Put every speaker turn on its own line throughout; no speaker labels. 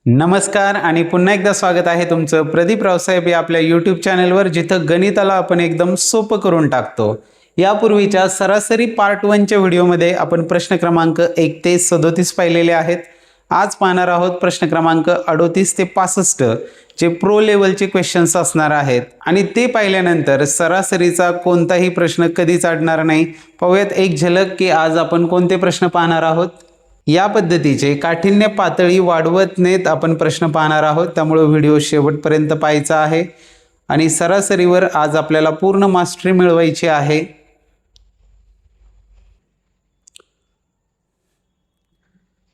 नमस्कार आणि पुन्हा एकदा स्वागत आहे तुमचं प्रदीप रावसाहेब या आपल्या यूट्यूब चॅनलवर, जिथं गणिताला आपण एकदम सोपं करून टाकतो. यापूर्वीच्या सरासरी पार्ट 1च्या व्हिडिओमध्ये आपण प्रश्न क्रमांक 1 ते 37 पाहिलेले आहेत. आज पाहणार आहोत प्रश्न क्रमांक 38 ते 65 जे प्रो लेवलचे क्वेश्चन्स असणार आहेत. आणि ते पाहिल्यानंतर सरासरीचा कोणताही प्रश्न कधीच अडणार नाही. पाहूयात एक झलक की आज आपण कोणते प्रश्न पाहणार आहोत. या पद्धतीचे काठिण्य पातळी वाढवत नेत आपण प्रश्न पाहणार आहोत, त्यामुळे व्हिडिओ शेवटपर्यंत पाहायचा आहे. आणि सरासरीवर आज आपल्याला पूर्ण मास्टरी मिळवायची आहे.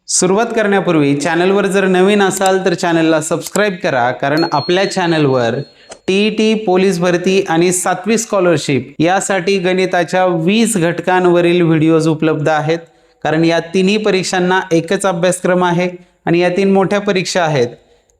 सुरुवात करण्यापूर्वी चॅनलवर जर नवीन असाल तर चॅनलला सबस्क्राईब करा, कारण आपल्या चॅनलवर टीईटी, पोलीस भरती आणि 7वी स्कॉलरशिप यासाठी गणिताच्या 20 घटकांवरील व्हिडिओज उपलब्ध आहेत. कारण या तिन्ही परीक्षांना एकच अभ्यासक्रम आहे आणि या 3 मोठ्या परीक्षा आहेत.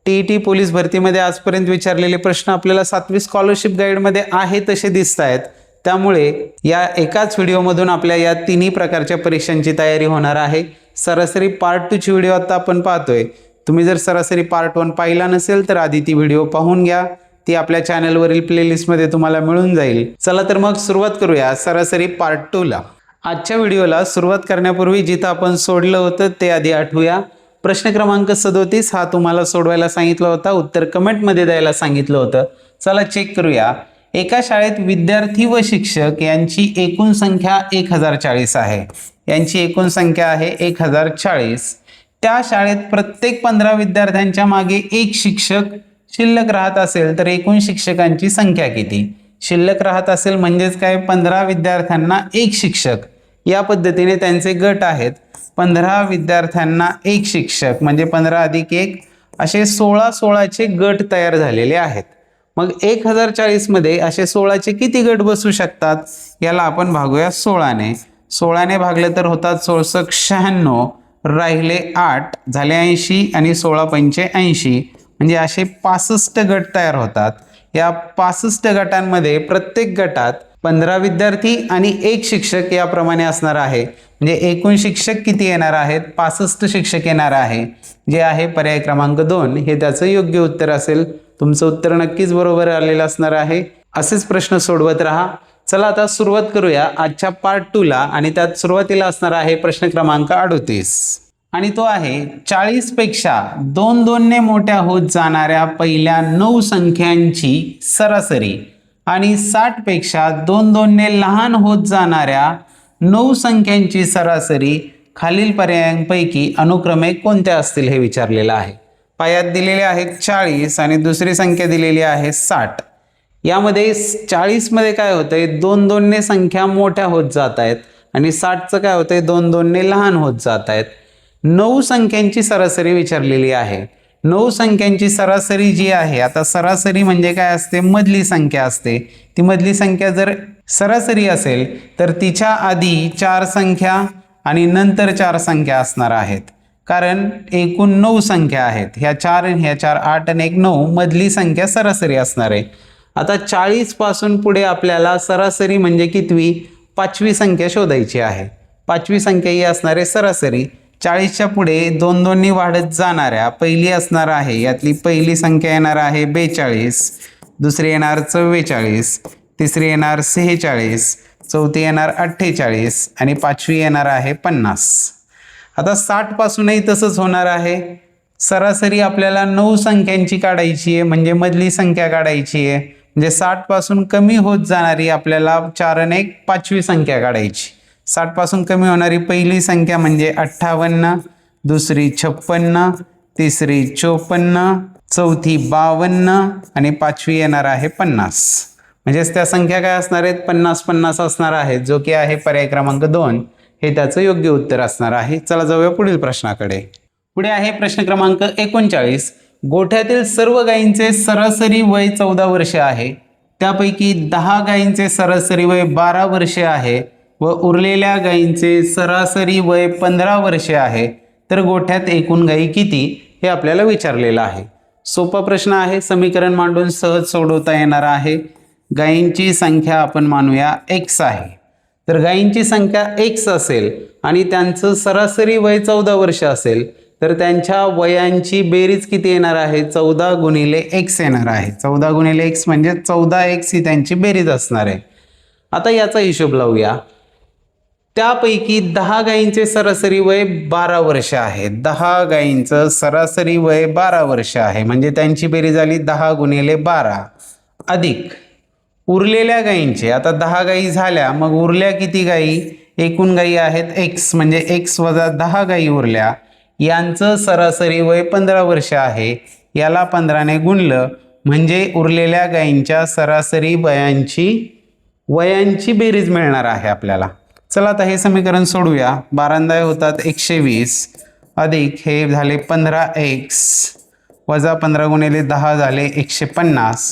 टीईटी, पोलीस भरतीमध्ये आजपर्यंत विचारलेले प्रश्न आपल्याला 7वी स्कॉलरशिप गाईडमध्ये आहे तसे दिसत आहेत. त्यामुळे या एकाच व्हिडिओमधून आपल्या या तिन्ही प्रकारच्या परीक्षांची तयारी होणार आहे. सरासरी पार्ट 2ची व्हिडिओ आता आपण पाहतोय. तुम्ही जर सरासरी पार्ट 1 पाहिला नसेल तर आधी ती व्हिडिओ पाहून घ्या. ती आपल्या चॅनलवरील प्लेलिस्टमध्ये तुम्हाला मिळून जाईल. चला तर मग सुरुवात करूया सरासरी पार्ट 2ला. आजच्या व्हिडिओला सुरुवात करण्यापूर्वी जिथं आपण सोडलं होतं ते आधी आठवूया. प्रश्न क्रमांक 37 हा तुम्हाला सोडवायला सांगितला होता, उत्तर कमेंटमध्ये द्यायला सांगितलं होतं. चला चेक करूया. एका शाळेत विद्यार्थी व शिक्षक यांची एकूण संख्या 1040 आहे. यांची एकूण संख्या आहे 1040. त्या शाळेत प्रत्येक 15 विद्यार्थ्यांच्या मागे एक शिक्षक शिल्लक राहत असेल तर एकूण शिक्षकांची संख्या किती? शिल्लक राहत असेल म्हणजेच काय, 15 विद्यार्थ्यांना एक शिक्षक. या पद्धतीने त्यांचे गट आहेत. 15 विद्यार्थ्यांना एक शिक्षक म्हणजे 15 अधिक 1 असे 16चे गट तयार झालेले आहेत. मग 1040 मध्ये असे 16चे किती गट बसू शकतात? याला आपण भागूया 16ने. 16ने भागले तर होतात 16 96, राहिले 8 झाले 80 आणि 16 पंचे 80 म्हणजे असे 65 गट तयार होतात. या 65 गटांमध्ये प्रत्येक गटात 15 विद्यार्थी आणि एक शिक्षक याप्रमाणे असणार आहे. म्हणजे एकूण शिक्षक किती येणार आहेत? 65 शिक्षक येणार आहे, जे आहे पर्याय क्रमांक 2 हे त्याचं योग्य उत्तर असेल. तुमचं उत्तर नक्कीच बरोबर आलेलं असणार आहे. असेच प्रश्न सोडवत राहा. चला आता सुरुवात करूया आजच्या पार्ट 2ला. आणि त्यात सुरुवातीला असणार आहे प्रश्न क्रमांक 38 आणि तो आहे 40 पेक्षा 2 मोठ्या होत जाणाऱ्या पहिल्या 9 संख्यांची सरासरी आणि 60 पेक्षा 2 लहान होत जाणाऱ्या 9 संख्यांची सरासरी खालील पर्यायांपैकी अनुक्रमे कोणत्या असतील हे विचारलेलं आहे. पायात दिलेले आहेत 40 आणि दुसरी संख्या दिलेली आहे 60. यामध्ये 40 मध्ये काय होतंय, 2 संख्या मोठ्या होत जात आहेत आणि 60चं काय होतंय, 2 लहान होत जात आहेत. 9 संख्यांची सरासरी विचारलेली आहे. 9 संख्यांची सरासरी जी आहे, आता सरासरी म्हणजे काय असते, मधली संख्या असते. ती मधली संख्या जर सरासरी असेल तर तिच्या आधी 4 संख्या आणि नंतर 4 संख्या असणार आहेत. कारण एकूण 9 संख्या आहेत. ह्या 4 आणि ह्या 4 8 आणि 1 9 मधली संख्या सरासरी असणार आहे. आता 40 पासून पुढे आपल्याला सरासरी म्हणजे कितवी, 5वी संख्या शोधायची आहे. 5वी संख्या ही असणार आहे सरासरी. 40च्या पुढे 2 वाढत जाणाऱ्या पहिली असणार आहे. यातली पहिली संख्या येणार आहे 42, दुसरी येणार 44, तिसरी येणार 46, चौथी येणार 48 आणि 5वी येणार आहे 50. आता 60 पासूनही तसंच होणार आहे. सरासरी आपल्याला 9 संख्यांची काढायची आहे, म्हणजे मधली संख्या काढायची आहे. म्हणजे 60 पासून कमी होत जाणारी आपल्याला 4 आणि 1 5वी संख्या काढायची. 60 पासून कमी होणारी पहिली संख्या म्हणजे 58, दुसरी 56, तिसरी 54, चौथी 52 आणि 5वी येणार आहे 50. म्हणजेच त्या संख्या काय असणार आहेत, 50 असणार आहेत, जो की आहे पर्याय क्रमांक 2 हे त्याचं योग्य उत्तर असणार आहे. चला जाऊया पुढील प्रश्नाकडे. पुढे आहे प्रश्न क्रमांक 39. गोठ्यातील सर्व गायींचे सरासरी वय 14 वर्षे आहे. त्यापैकी 10 गायींचे सरासरी वय 12 वर्षे आहे व उरलेल्या गायींचे सरासरी वय 15 वर्षे आहे. तर गोठ्यात एकूण गायी किती हे आपल्याला विचारलेलं आहे. सोपा प्रश्न आहे, समीकरण मांडून सहज सोडवता येणार आहे. गायींची संख्या आपण मानूया x आहे. तर गायींची संख्या x असेल आणि त्यांचं सरासरी वय 14 वर्ष असेल तर त्यांच्या वयांची बेरीज किती येणार आहे? 14 गुणिले x येणार आहे. 14 गुणिले x म्हणजे 14x ही त्यांची बेरीज असणार आहे. आता याचा हिशोब लावूया. त्यापैकी 10 गायींचे सरासरी वय 12 वर्ष आहे. 10 गायींचं सरासरी वय 12 वर्ष आहे, म्हणजे त्यांची बेरीज झाली 10 गुणिले 12 अधिक उरलेल्या गायींचे. आता 10 गायी झाल्या, मग उरल्या किती गायी? एकूण गायी आहेत x, म्हणजे x वजा 10 गायी उरल्या. यांचं सरासरी वय 15 वर्ष आहे. याला 15ने गुणलं म्हणजे उरलेल्या गायींच्या सरासरी वयांची बेरीज मिळणार आहे आपल्याला. चला आता हे समीकरण सोडूया. 12 होतात 120 अधिक हे झाले 15x वजा 15 गुणिले 10 झाले 150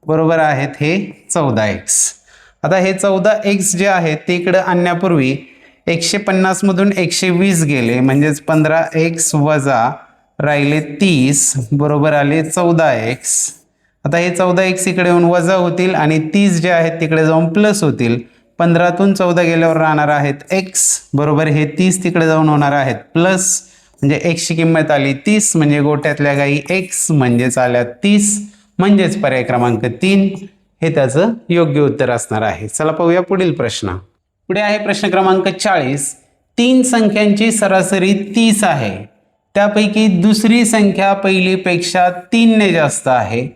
बरोबर आहेत हे 14x. आता हे 14x जे आहे ते इकडं आणण्यापूर्वी 150 मधून 120 गेले, म्हणजेच 15x वजा राहिले 30 बरोबर आले 14x. आता हे 14x इकडे येऊन वजा होतील आणि 30 जे आहेत तिकडे जाऊन प्लस होतील. 15तून 14 गेल्यावर राहणार आहेत x बरोबर हे 30 तिकडे जाऊन होणार आहेत प्लस, म्हणजे x ची किंमत आली 30, म्हणजे गोट्यातल्या गायी x म्हणजेच आल्या 30, म्हणजेच पर्याय क्रमांक 3 हे त्याचं योग्य उत्तर असणार आहे. चला पाहूया पुढील प्रश्न. पुढे आहे प्रश्न क्रमांक 40. 3 संख्यांची सरासरी 30 आहे. त्यापैकी दुसरी संख्या पहिलीपेक्षा 3 ने जास्त आहे,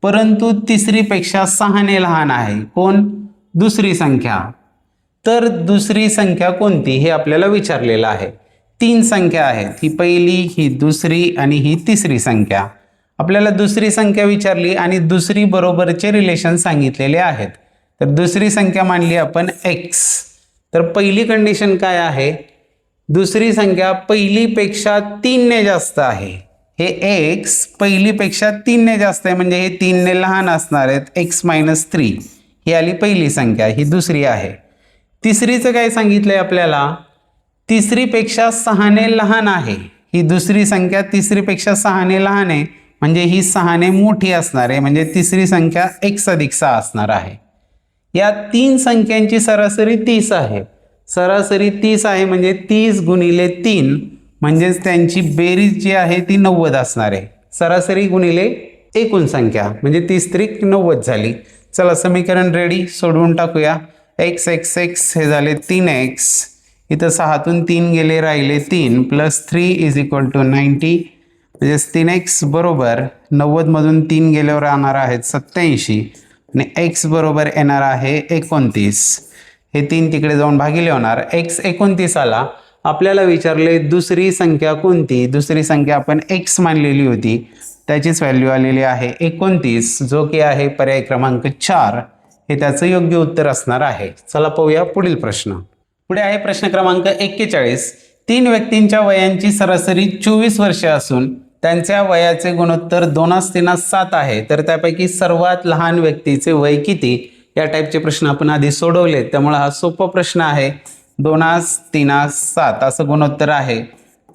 परंतु तिसरी पेक्षा 6 ने लहान आहे. कोण? दुसरी संख्या. तर दुसरी संख्या कोणती हे आपल्याला विचारलेलं आहे. 3 संख्या आहेत, ही पहिली, ही दुसरी आणि ही तिसरी संख्या. आपल्याला दुसरी संख्या विचारली आणि दुसरी बरोबरचे रिलेशन सांगितलेले आहेत. तर दुसरी संख्या मानली आपण x. तर पहिली कंडिशन काय आहे? दुसरी संख्या पहिलीपेक्षा 3 ने जास्त आहे. हे x पहिलीपेक्षा 3 ने जास्त आहे, म्हणजे हे 3 ने लहान असणार आहेत. x - 3 ही आली पहिली संख्या, ही दुसरी आहे. तिसरीचं काय सांगितलंय आपल्याला? तिसरीपेक्षा 6 ने लहान आहे. ही दुसरी संख्या तिसरीपेक्षा 6 ने लहान आहे, म्हणजे ही 6 ने मोठी असणार आहे, म्हणजे तिसरी संख्या x + 6 असणार आहे. या 3 संख्यांची सरासरी 30 आहे. सरासरी 30 आहे म्हणजे 30 गुणिले 3 म्हणजेच त्यांची बेरीज जी आहे ती 90 असणार आहे. सरासरी गुणिले एकूण संख्या म्हणजे 30 त्रिक 90 झाली. चला समीकरण रेडी, सोडवून टाकूया. x हे झाले 3x, इथं 6तून 3 गेले राहिले 3 प्लस 3 = 90, म्हणजे 3x बरोबर 90 मधून 3 गेल्यावर राहणार आहेत 87 आणि x बरोबर येणार आहे 29. हे 3 तिकडे जाऊन भागिले होणार. x 29 आला. आपल्याला विचारले दुसरी संख्या कोणती? दुसरी संख्या आपण x मानलेली होती, त्याचीच व्हॅल्यू आलेली आहे 29, जो की आहे पर्याय क्रमांक 4 हे त्याचं योग्य उत्तर असणार आहे. चला पाहूया पुढील प्रश्न. पुढे आहे प्रश्न क्रमांक 41. 3 व्यक्तींच्या वयांची सरासरी 24 वर्षे असून त्यांच्या वयाचे गुणोत्तर 2:7 आहे. तर त्यापैकी सर्वात लहान व्यक्तीचे वय किती? या टाईपचे प्रश्न आपण आधी सोडवले, त्यामुळे हा सोपा प्रश्न आहे. 2:3:7 असं गुणोत्तर आहे.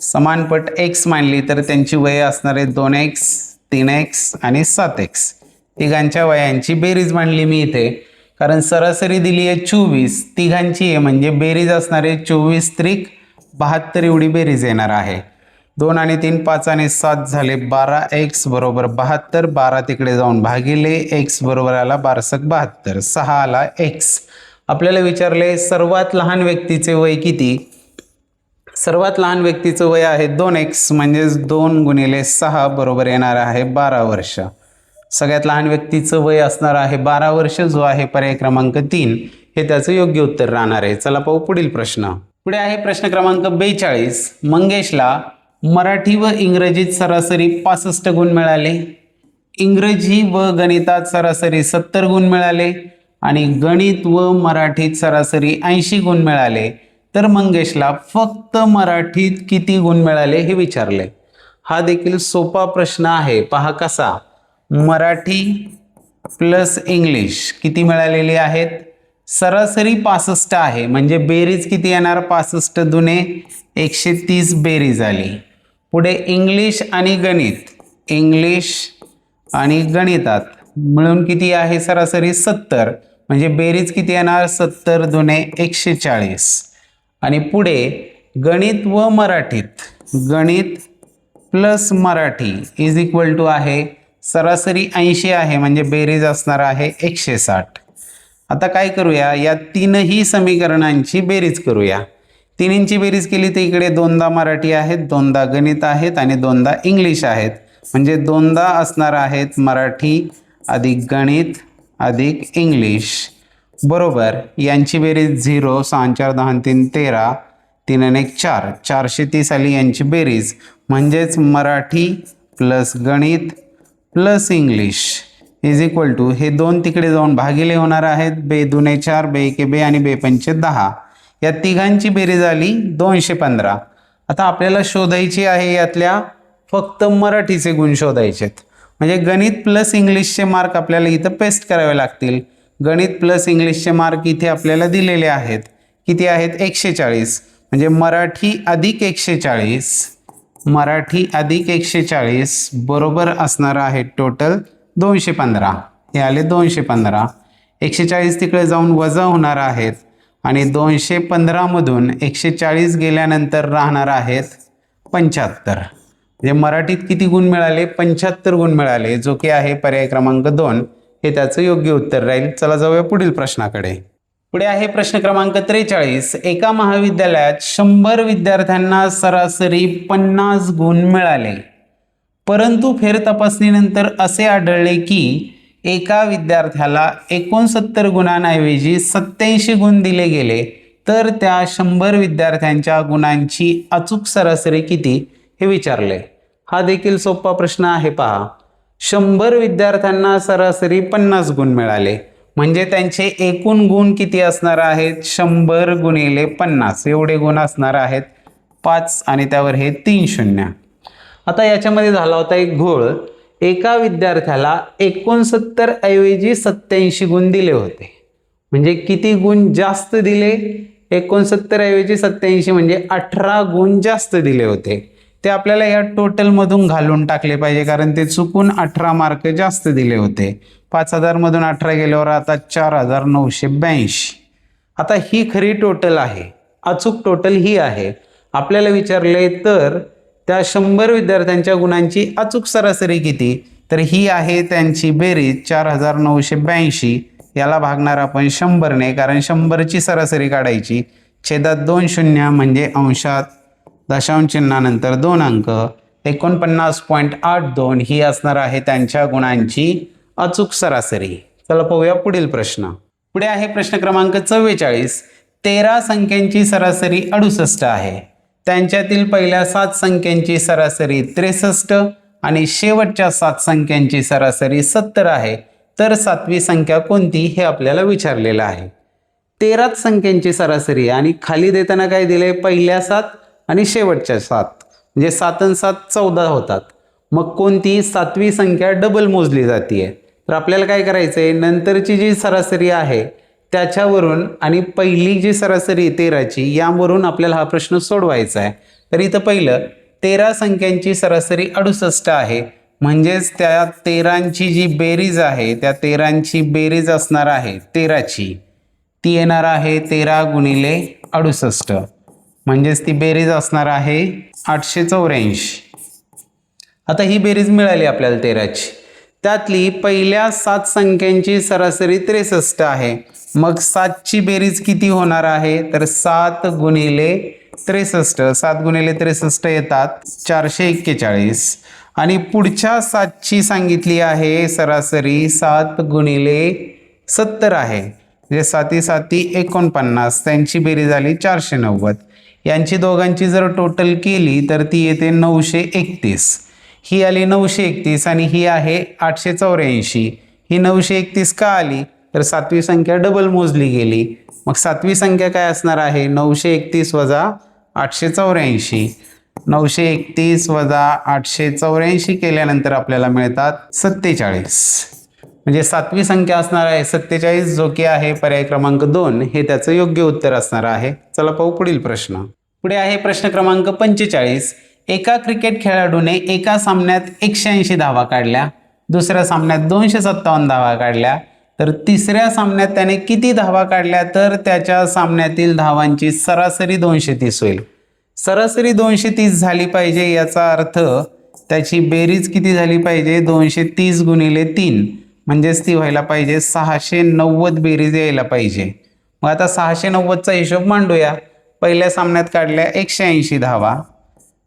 समानपट x मानली तर त्यांची वय असणार आहे 2x, 3x आणि 7x. तिघांच्या वयांची बेरीज मांडली मी इथे, कारण सरासरी दिली आहे 24, तिघांची आहे म्हणजे बेरीज असणार आहे 24 त्रिक 72 एवढी बेरीज येणार आहे. 2 आणि 3 5 आणि 7 झाले 12x बरोबर 72. 12 तिकडे जाऊन भागिले x बरोबर आला 12×72, 6 आला x. आपल्याला विचारले सर्वात लहान व्यक्तीचे वय किती? सर्वात लहान व्यक्तीचं वय आहे 2x, म्हणजेच 2 गुणिले 6 बरोबर येणार आहे 12 वर्ष. सगळ्यात लहान व्यक्तीचं वय असणार आहे 12 वर्ष, जो आहे पर्याय क्रमांक 3 हे त्याचं योग्य उत्तर राहणार आहे. चला पाहू पुढील प्रश्न. पुढे आहे प्रश्न क्रमांक 42. मंगेशला मराठी व इंग्रजीत सरासरी 65 गुण मिळाले. इंग्रजी व गणितात सरासरी 70 गुण मिळाले आणि गणित व मराठीत सरासरी 80 गुण मिळाले. तर मंगेशला फक्त मराठीत किती गुण मिळाले हे विचारले. हा देखील सोपा प्रश्न आहे. पहा कसा. मराठी प्लस इंग्लिश किती मिळालेली आहेत? सरासरी 65 आहे, म्हणजे बेरीज किती येणार? 65 दुने 130 बेरीज आली. पुढे इंग्लिश आणि गणित, इंग्लिश आणि गणितात मिळून किती आहे? सरासरी 70, म्हणजे बेरीज किती येणार? 70 दुने 140. आणि पुढे गणित व मराठीत, गणित plus Marathi is equal to आहे सरासरी 80 आहे म्हणजे बेरीज असणार आहे 160. आता काय करूया, या तीनही समीकरणांची बेरीज करूया. तिन्हींची बेरीज केली तर इकडे दोनदा मराठी आहेत, दोनदा गणित आहेत आणि दोनदा इंग्लिश आहेत. म्हणजे दोनदा असणार आहेत मराठी अधिक गणित अधिक इंग्लिश बरोबर. यांची बेरीज 0, 6 4 10 3 13, 3 1 4, 430 आली यांची बेरीज. म्हणजेच मराठी प्लस गणित plus English is equal to हे दोन तिकडे जाऊन भागिले होणार आहेत. बे दुने 4, बे एके बे आणि बे पंचे 10. या तिघांची बेरीज आली 215. आता आपल्याला शोधायची आहे यातल्या फक्त मराठीचे गुण शोधायचे. म्हणजे गणित प्लस इंग्लिशचे मार्क आपल्याला इथं पेस्ट करावे लागतील. गणित प्लस इंग्लिशचे मार्क इथे आपल्याला दिलेले आहेत. किती आहेत 140. म्हणजे मराठी अधिक 140, मराठी अधिक 140 बरोबर असणार आहे टोटल 215. हे आले 215. 140 तिकडे जाऊन वजा होणार आहेत आणि 215 मधून 140 गेल्यानंतर राहणार आहेत 75. म्हणजे मराठीत किती गुण मिळाले 75 गुण मिळाले, जो की आहे पर्याय क्रमांक 2 हे त्याचं योग्य उत्तर राहील. चला जाऊया पुढील प्रश्नाकडे. पुढे आहे प्रश्न क्रमांक 43. एका महाविद्यालयात 100 विद्यार्थ्यांना सरासरी 50 गुण मिळाले, परंतु फेरतपासणीनंतर असे आढळले की एका विद्यार्थ्याला 69 गुणांऐवजी 87 गुण दिले गेले, तर त्या 100 विद्यार्थ्यांच्या गुणांची अचूक सरासरी किती हे विचारले. हा देखील सोपा प्रश्न आहे पहा. 100 विद्यार्थ्यांना सरासरी 50 गुण मिळाले म्हणजे त्यांचे एकूण गुण किती असणार आहेत 100 गुणिले 50 एवढे गुण असणार आहेत 5 आणि त्यावर हे 3 शून्य. आता याच्यामध्ये झाला होता एक घोळ. एका विद्यार्थ्याला 69 ऐवजी 87 गुण दिले होते. म्हणजे किती गुण जास्त दिले 69 ऐवजी 87 म्हणजे 18 गुण जास्त दिले होते. ते आपल्याला या टोटलमधून घालून टाकले पाहिजे कारण ते चुकून 18 मार्क जास्त दिले होते. 5000 मधून 18 गेल्यावर आता 4982. आता ही खरी टोटल आहे, अचूक टोटल ही आहे. आपल्याला विचारले तर त्या 100 विद्यार्थ्यांच्या गुणांची अचूक सरासरी किती, तर ही आहे त्यांची बेरीज 4982. याला भागणार आपण 100 ने कारण 100ची सरासरी काढायची. छेदात 2 शून्य म्हणजे अंशात दशांश चिन्हानंतर 2 अंक 49.82 ही असणार आहे त्यांच्या गुणांची अचूक सरासरी. चला पाहूया पुढील प्रश्न. पुढे आहे प्रश्न क्रमांक 44. 13 संख्यांची सरासरी 68 आहे. त्यांच्यातील पहिल्या 7 संख्यांची सरासरी 63 आणि शेवटच्या 7 संख्यांची सरासरी 70 आहे. तर 7वी संख्या कोणती हे आपल्याला विचारलेलं आहे. 13 संख्यांची सरासरी आणि खाली देताना काय दिले पहिल्या 7 आणि शेवटच्या 7 म्हणजे 7 आणि 7 14 होतात. मग कोणती 7वी संख्या डबल मोजली जाते. तर आपल्याला काय करायचं आहे नंतरची जी सरासरी आहे त्याच्यावरून आणि पहिली जी सरासरी 13ची यावरून आपल्याला हा प्रश्न सोडवायचा आहे. तर इथं पहिलं 13 संख्यांची सरासरी 68 आहे म्हणजेच त्या 13ची जी बेरीज आहे त्या 13ची बेरीज असणार आहे 13ची ती येणार आहे 13 गुणिले 68 म्हणजेच ती बेरीज असणार आहे 884. आता ही बेरीज मिळाली आपल्याला 13ची. त्यातली पहिल्या 7 संख्यांची सरासरी 63 आहे. मग 7ची बेरीज किती होणार आहे तर 7 गुणिले 63. 7 गुणिले 63 येतात 441 आणि पुढच्या 7ची सांगितली आहे सरासरी 7 गुणिले 70 आहे म्हणजे 7 7 49. त्यांची बेरीज आली 490. यांची दोघांची जर टोटल केली तर ती येते 931. ही आली 931 आणि ही आहे 884. ही 931 का आली तर 7वी संख्या डबल मोजली गेली. मग 7वी संख्या काय असणार आहे 931 वजा 884. 931 वजा 884 केल्यानंतर आपल्याला मिळतात 47. म्हणजे 7वी संख्या असणार आहे 47 जो की आहे पर्याय क्रमांक 2 हे त्याचं योग्य उत्तर असणार आहे. चला पाहू पुढील प्रश्न. पुढे आहे प्रश्न क्रमांक 45. एका क्रिकेट खेळाडूने एका सामन्यात 180 धावा काढल्या, दुसऱ्या सामन्यात 257 धावा काढल्या, तर तिसऱ्या सामन्यात त्याने किती धावा काढल्या तर त्याच्या सामन्यातील धावांची सरासरी 230 होईल. सरासरी 230 झाली पाहिजे याचा अर्थ त्याची बेरीज किती झाली पाहिजे 230 गुणिले 3 म्हणजेच ती व्हायला पाहिजे 690 बेरीज यायला पाहिजे। मग आता 690चा हिशोब मांडूया। पहिल्या सामन्यात काढल्या 180 धावा,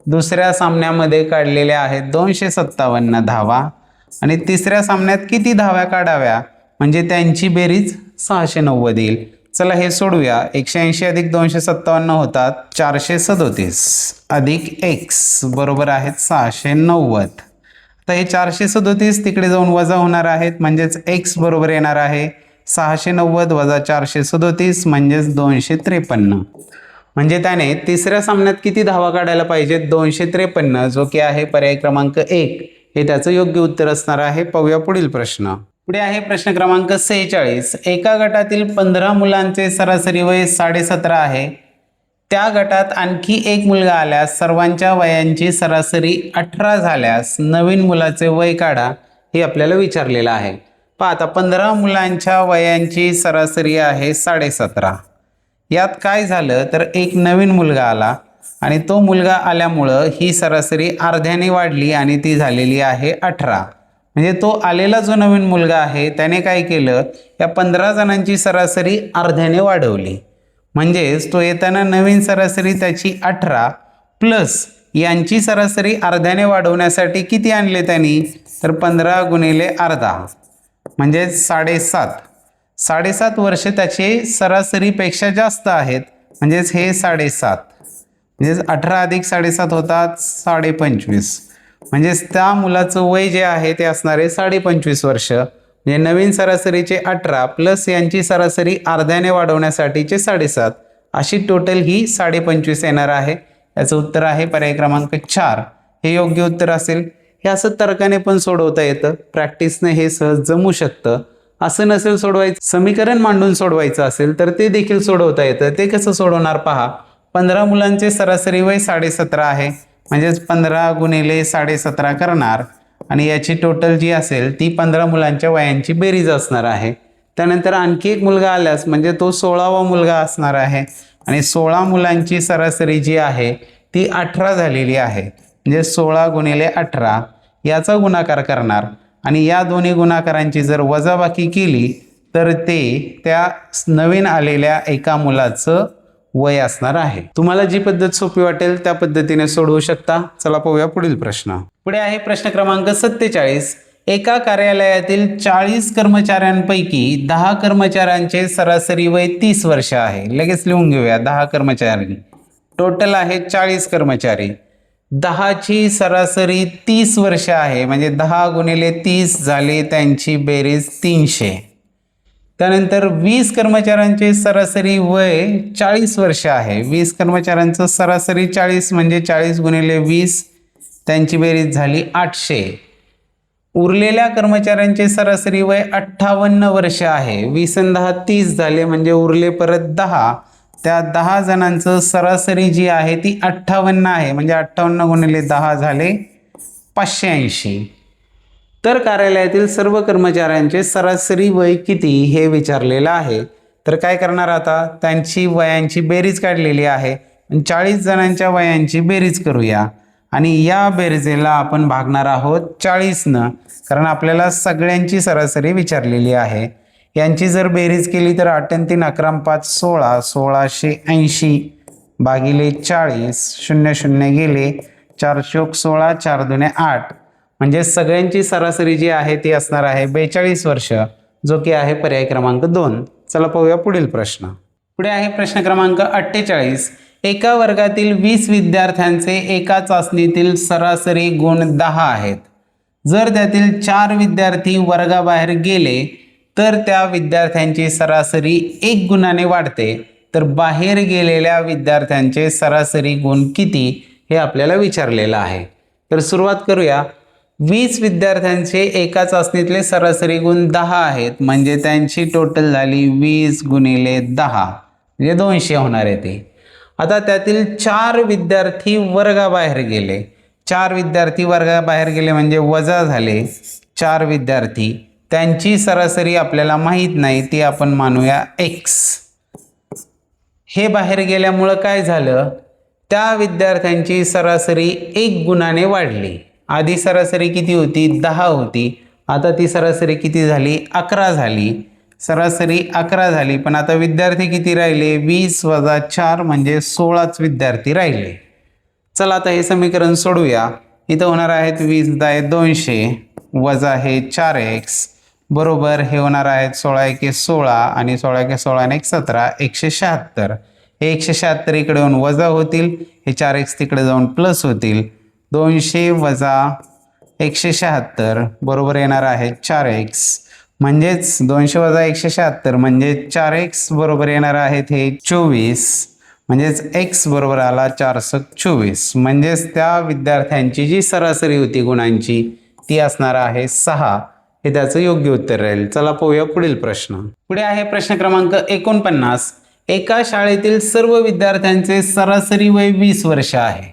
दुसऱ्या सामन्यामध्ये काढलेल्या आहेत 257 धावा आणि तिसऱ्या सामन्यात किती धाव्या काढाव्या म्हणजे त्यांची बेरीज 690 येईल। चला हे सोडूया। 180 अधिक 257 होतात 437 अधिक x बरोबर आहेत 690। आता हे 437 तिकडे जाऊन वजा होणार आहेत म्हणजेच x बरोबर येणार आहे 690 वजा 437 म्हणजेच 253। म्हणजे त्याने तिसऱ्या सामन्यात किती धावा काढायला पाहिजेत 253, जो की आहे पर्याय क्रमांक 1 हे त्याचं योग्य उत्तर असणार आहे। पाहूया पुढील प्रश्न। पुढे आहे प्रश्न क्रमांक 46। एका गटातील 15 मुलांचे सरासरी वय 17.5 आहे। त्या गटात आणखी एक मुलगा आल्यास सर्वांच्या वयांची सरासरी 18 झाल्यास नवीन मुलाचे वय काढा हे आपल्याला विचारलेलं आहे। पहा आता 15 मुलांच्या वयांची सरासरी आहे 17.5। यात काय झालं तर एक नवीन मुलगा आला आणि तो मुलगा आल्यामुळं ही सरासरी अर्ध्याने वाढली आणि ती झालेली आहे 18। म्हणजे तो आलेला जो नवीन मुलगा आहे त्याने काय केलं, या 15 जणांची सरासरी अर्ध्याने वाढवली। म्हणजेच तो येताना नवीन सरासरी त्याची 18 प्लस यांची सरासरी अर्ध्याने वाढवण्यासाठी किती आणले त्यांनी तर 15 गुणिले अर्धा म्हणजे 7.5। 7.5 वर्ष त्याचे सरासरीपेक्षा जास्त आहेत म्हणजेच हे 7.5 म्हणजेच 18 अधिक 7.5 होतात 25.5। म्हणजेच त्या मुलाचं वय जे आहे ते असणार आहे 25.5 वर्ष। म्हणजे नवीन सरासरीचे 18 प्लस यांची सरासरी अर्ध्याने वाढवण्यासाठीचे 7.5 अशी टोटल ही 25.5 येणार आहे। याचं उत्तर आहे पर्याय क्रमांक 4 हे योग्य उत्तर असेल। हे असं तर्काने पण सोडवता येतं, प्रॅक्टिसने हे सहज जमू शकतं। असं नसेल सोडवायचं, समीकरण मांडून सोडवायचं असेल तर ते देखील सोडवता येतं। ते कसं सोडवणार पहा, 15 मुलांचे सरासरी वय 17.5 आहे म्हणजेच 15 गुणिले 17.5 करणार आणि याची टोटल जी असेल ती 15 मुलांच्या वयांची बेरीज असणार आहे। त्यानंतर आणखी एक मुलगा आल्यास म्हणजे तो 16वा मुलगा असणार आहे आणि 16 मुलांची सरासरी जी आहे ती 18 झालेली आहे। म्हणजे 16 गुणिले 18 याचा गुणाकार करणार आणि या दोन्ही गुणाकारांची जर वजाबाकी केली तर ते त्या नवीन आलेल्या एका मुलाचं वय असणार आहे। तुम्हाला जी पद्धत सोपी वाटेल त्या पद्धतीने सोडवू शकता। चला पाहूया पुढील प्रश्न। पुढे आहे प्रश्न क्रमांक 47। एका कार्यालयातील 40 कर्मचाऱ्यांपैकी 10 कर्मचाऱ्यांचे सरासरी वय 30 वर्ष आहे। लगेच लिहून घेऊया 10 कर्मचारी, टोटल आहे 40 कर्मचारी, 10 ची सरासरी 30 वर्ष आहे म्हणजे 10 गुणिले 30 झाले त्यांची बेरीज 300। त्यानंतर 20 कर्मचाऱ्यांचे सरासरी वय 40 वर्ष आहे। 20 कर्मचाऱ्यांचं सरासरी 40 म्हणजे 40 गुणिले 20 त्यांची बेरीज झाली 800। उरलेल्या कर्मचाऱ्यांचे सरासरी वय 58 वर्ष आहे। 20 आणि 10 30 झाले म्हणजे उरले परत 10। त्या 10 जणांचं सरासरी जी आहे ती 58 आहे म्हणजे 58 गुणिले 10 झाले 580। तर कार्यालयातील सर्व कर्मचाऱ्यांचे सरासरी वय किती हे विचारलेलं आहे। तर काय करणार आता, त्यांची वयांची बेरीज काढलेली आहे, 40 जणांच्या वयांची बेरीज करूया आणि या बेरजेला आपण भागणार आहोत 40न, कारण आपल्याला सगळ्यांची सरासरी विचारलेली आहे। यांची जर बेरीज केली तर 8 3 11 5 16 1680 भागिले 40 0 0 गेले 4 चोक 16 4 दुने 8 म्हणजे सगळ्यांची सरासरी जी आहे ती असणार आहे 42 वर्ष, जो की आहे पर्याय क्रमांक 2। चला पाहूया पुढील प्रश्न। पुढे आहे प्रश्न क्रमांक 48। एका वर्गातील 20 विद्यार्थ्यांचे एका चाचणीतील सरासरी गुण 10 आहेत। जर त्यातील 4 विद्यार्थी वर्गाबाहेर गेले तर त्या विद्यार्थ्यांची सरासरी 1 गुणाने वाढते, तर बाहेर गेलेल्या विद्यार्थ्यांचे सरासरी गुण किती हे आपल्याला विचारलेलं आहे। तर सुरुवात करूया। 20 विद्यार्थ्यांचे एका चाचणीतले सरासरी गुण 10 आहेत म्हणजे त्यांची टोटल झाली 20 गुणिले 10 म्हणजे 200 होणार आहे ते। आता त्यातील 4 विद्यार्थी वर्गाबाहेर गेले, 4 विद्यार्थी वर्गाबाहेर गेले म्हणजे वजा झाले 4 विद्यार्थी, त्यांची सरासरी आपल्याला माहीत नाही ती आपण मानूया x। हे बाहेर गेल्यामुळं काय झालं, त्या विद्यार्थ्यांची सरासरी 1 गुणाने वाढली आधी सरासरी किती होती? 10 होती. आता ती सरासरी किती झाली? 11 झाली. सरासरी 11 झाली, पण आता विद्यार्थी किती राहिले? 20 वजा 4 म्हणजे 16च विद्यार्थी राहिले. चला आता हे समीकरण सोडूया. इथं होणार आहेत 20 दाय 200 वजा हे 4x बरोबर हे होणार आहेत 16 एके 16 आणि 16 एके 16 आणि 1 17 176. हे 176 इकडे येऊन वजा होतील, हे 4x तिकडे जाऊन प्लस होतील. 200 वजा 176 बरोबर येणार आहे 4x, म्हणजेच 200 वजा 176 म्हणजे 4x बरोबर येणार आहेत हे 24, म्हणजेच x बरोबर आला 424. म्हणजेच त्या विद्यार्थ्यांची जी सरासरी होती गुणांची ती असणार आहे 6. हे त्याचं योग्य उत्तर राहील. चला पाहूया पुढील प्रश्न. पुढे आहे प्रश्न क्रमांक 49. एका शाळेतील सर्व विद्यार्थ्यांचे सरासरी वय 20 वर्ष आहे.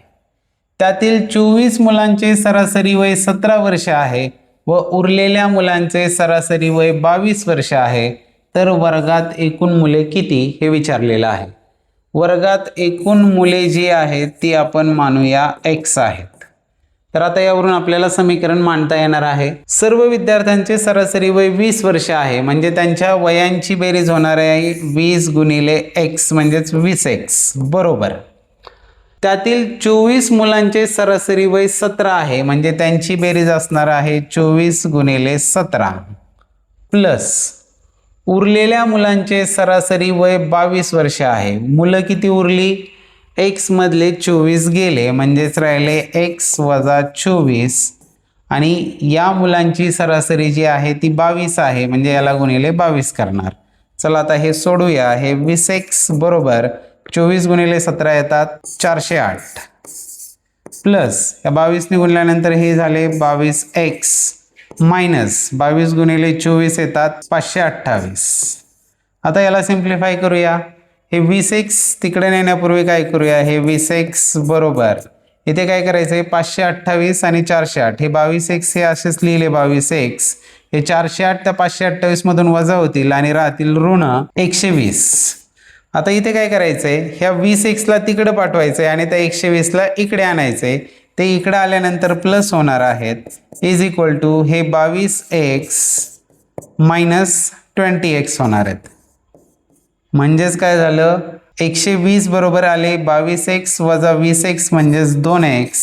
त्यातील 24 मुलांचे सरासरी वय 17 वर्ष आहे व उरलेल्या मुलांचे सरासरी वय 22 वर्ष आहे. तर वर्गात एकूण मुले किती हे विचारलेलं आहे. वर्गात एकूण मुले जी आहेत ती आपण मानूया x आहेत. तर आता यावरून आपल्याला समीकरण मांडता येणार आहे. सर्व विद्यार्थ्यांचे सरासरी वय 20 वर्ष आहे, म्हणजे त्यांच्या वयांची बेरीज होणार आहे 20 गुणिले x म्हणजेच 20x बरोबर. त्यातील 24 मुलांचे सरासरी वय 17 आहे, म्हणजे त्यांची बेरीज असणार आहे 24 गुणिले 17 प्लस उरलेल्या मुलांचे सरासरी वय 22 वर्ष आहे. मुलं किती उरली? x मधले 24 गेले, म्हणजेच राहिले x वजा 24 आणि या मुलांची सरासरी जी आहे ती 22 आहे, म्हणजे याला गुणिले 22 करणार. चला आता हे सोडूया. हे 20x बरोबर 24 गुणिले 17 येतात 408 प्लस या 22 गुणल्यानंतर हे झाले 22x मायनस 22 गुणिले 24 येतात 528. आता याला सिम्प्लिफाय करूया. हे 20x तिकडे नेण्यापूर्वी काय करूया? हे 20x बरोबर इथे काय करायचं आहे 528 आणि 408. हे 22x हे असेच लिहिले 22x. हे 408 त्या 528 मधून वजा होतील आणि राहतील ऋण 120. आता इथे काय करायचं आहे? ह्या 20x ला तिकडे पाठवायचं आहे आणि त्या 120 ला इकडे आणायचं आहे. ते इकडे आल्यानंतर प्लस होणार आहेत इज इक्वल टू हे 22x मायनस 20x होणार आहेत. म्हणजेच काय झालं? 120 बरोबर आले 22x वजा 20x म्हणजेच 2x,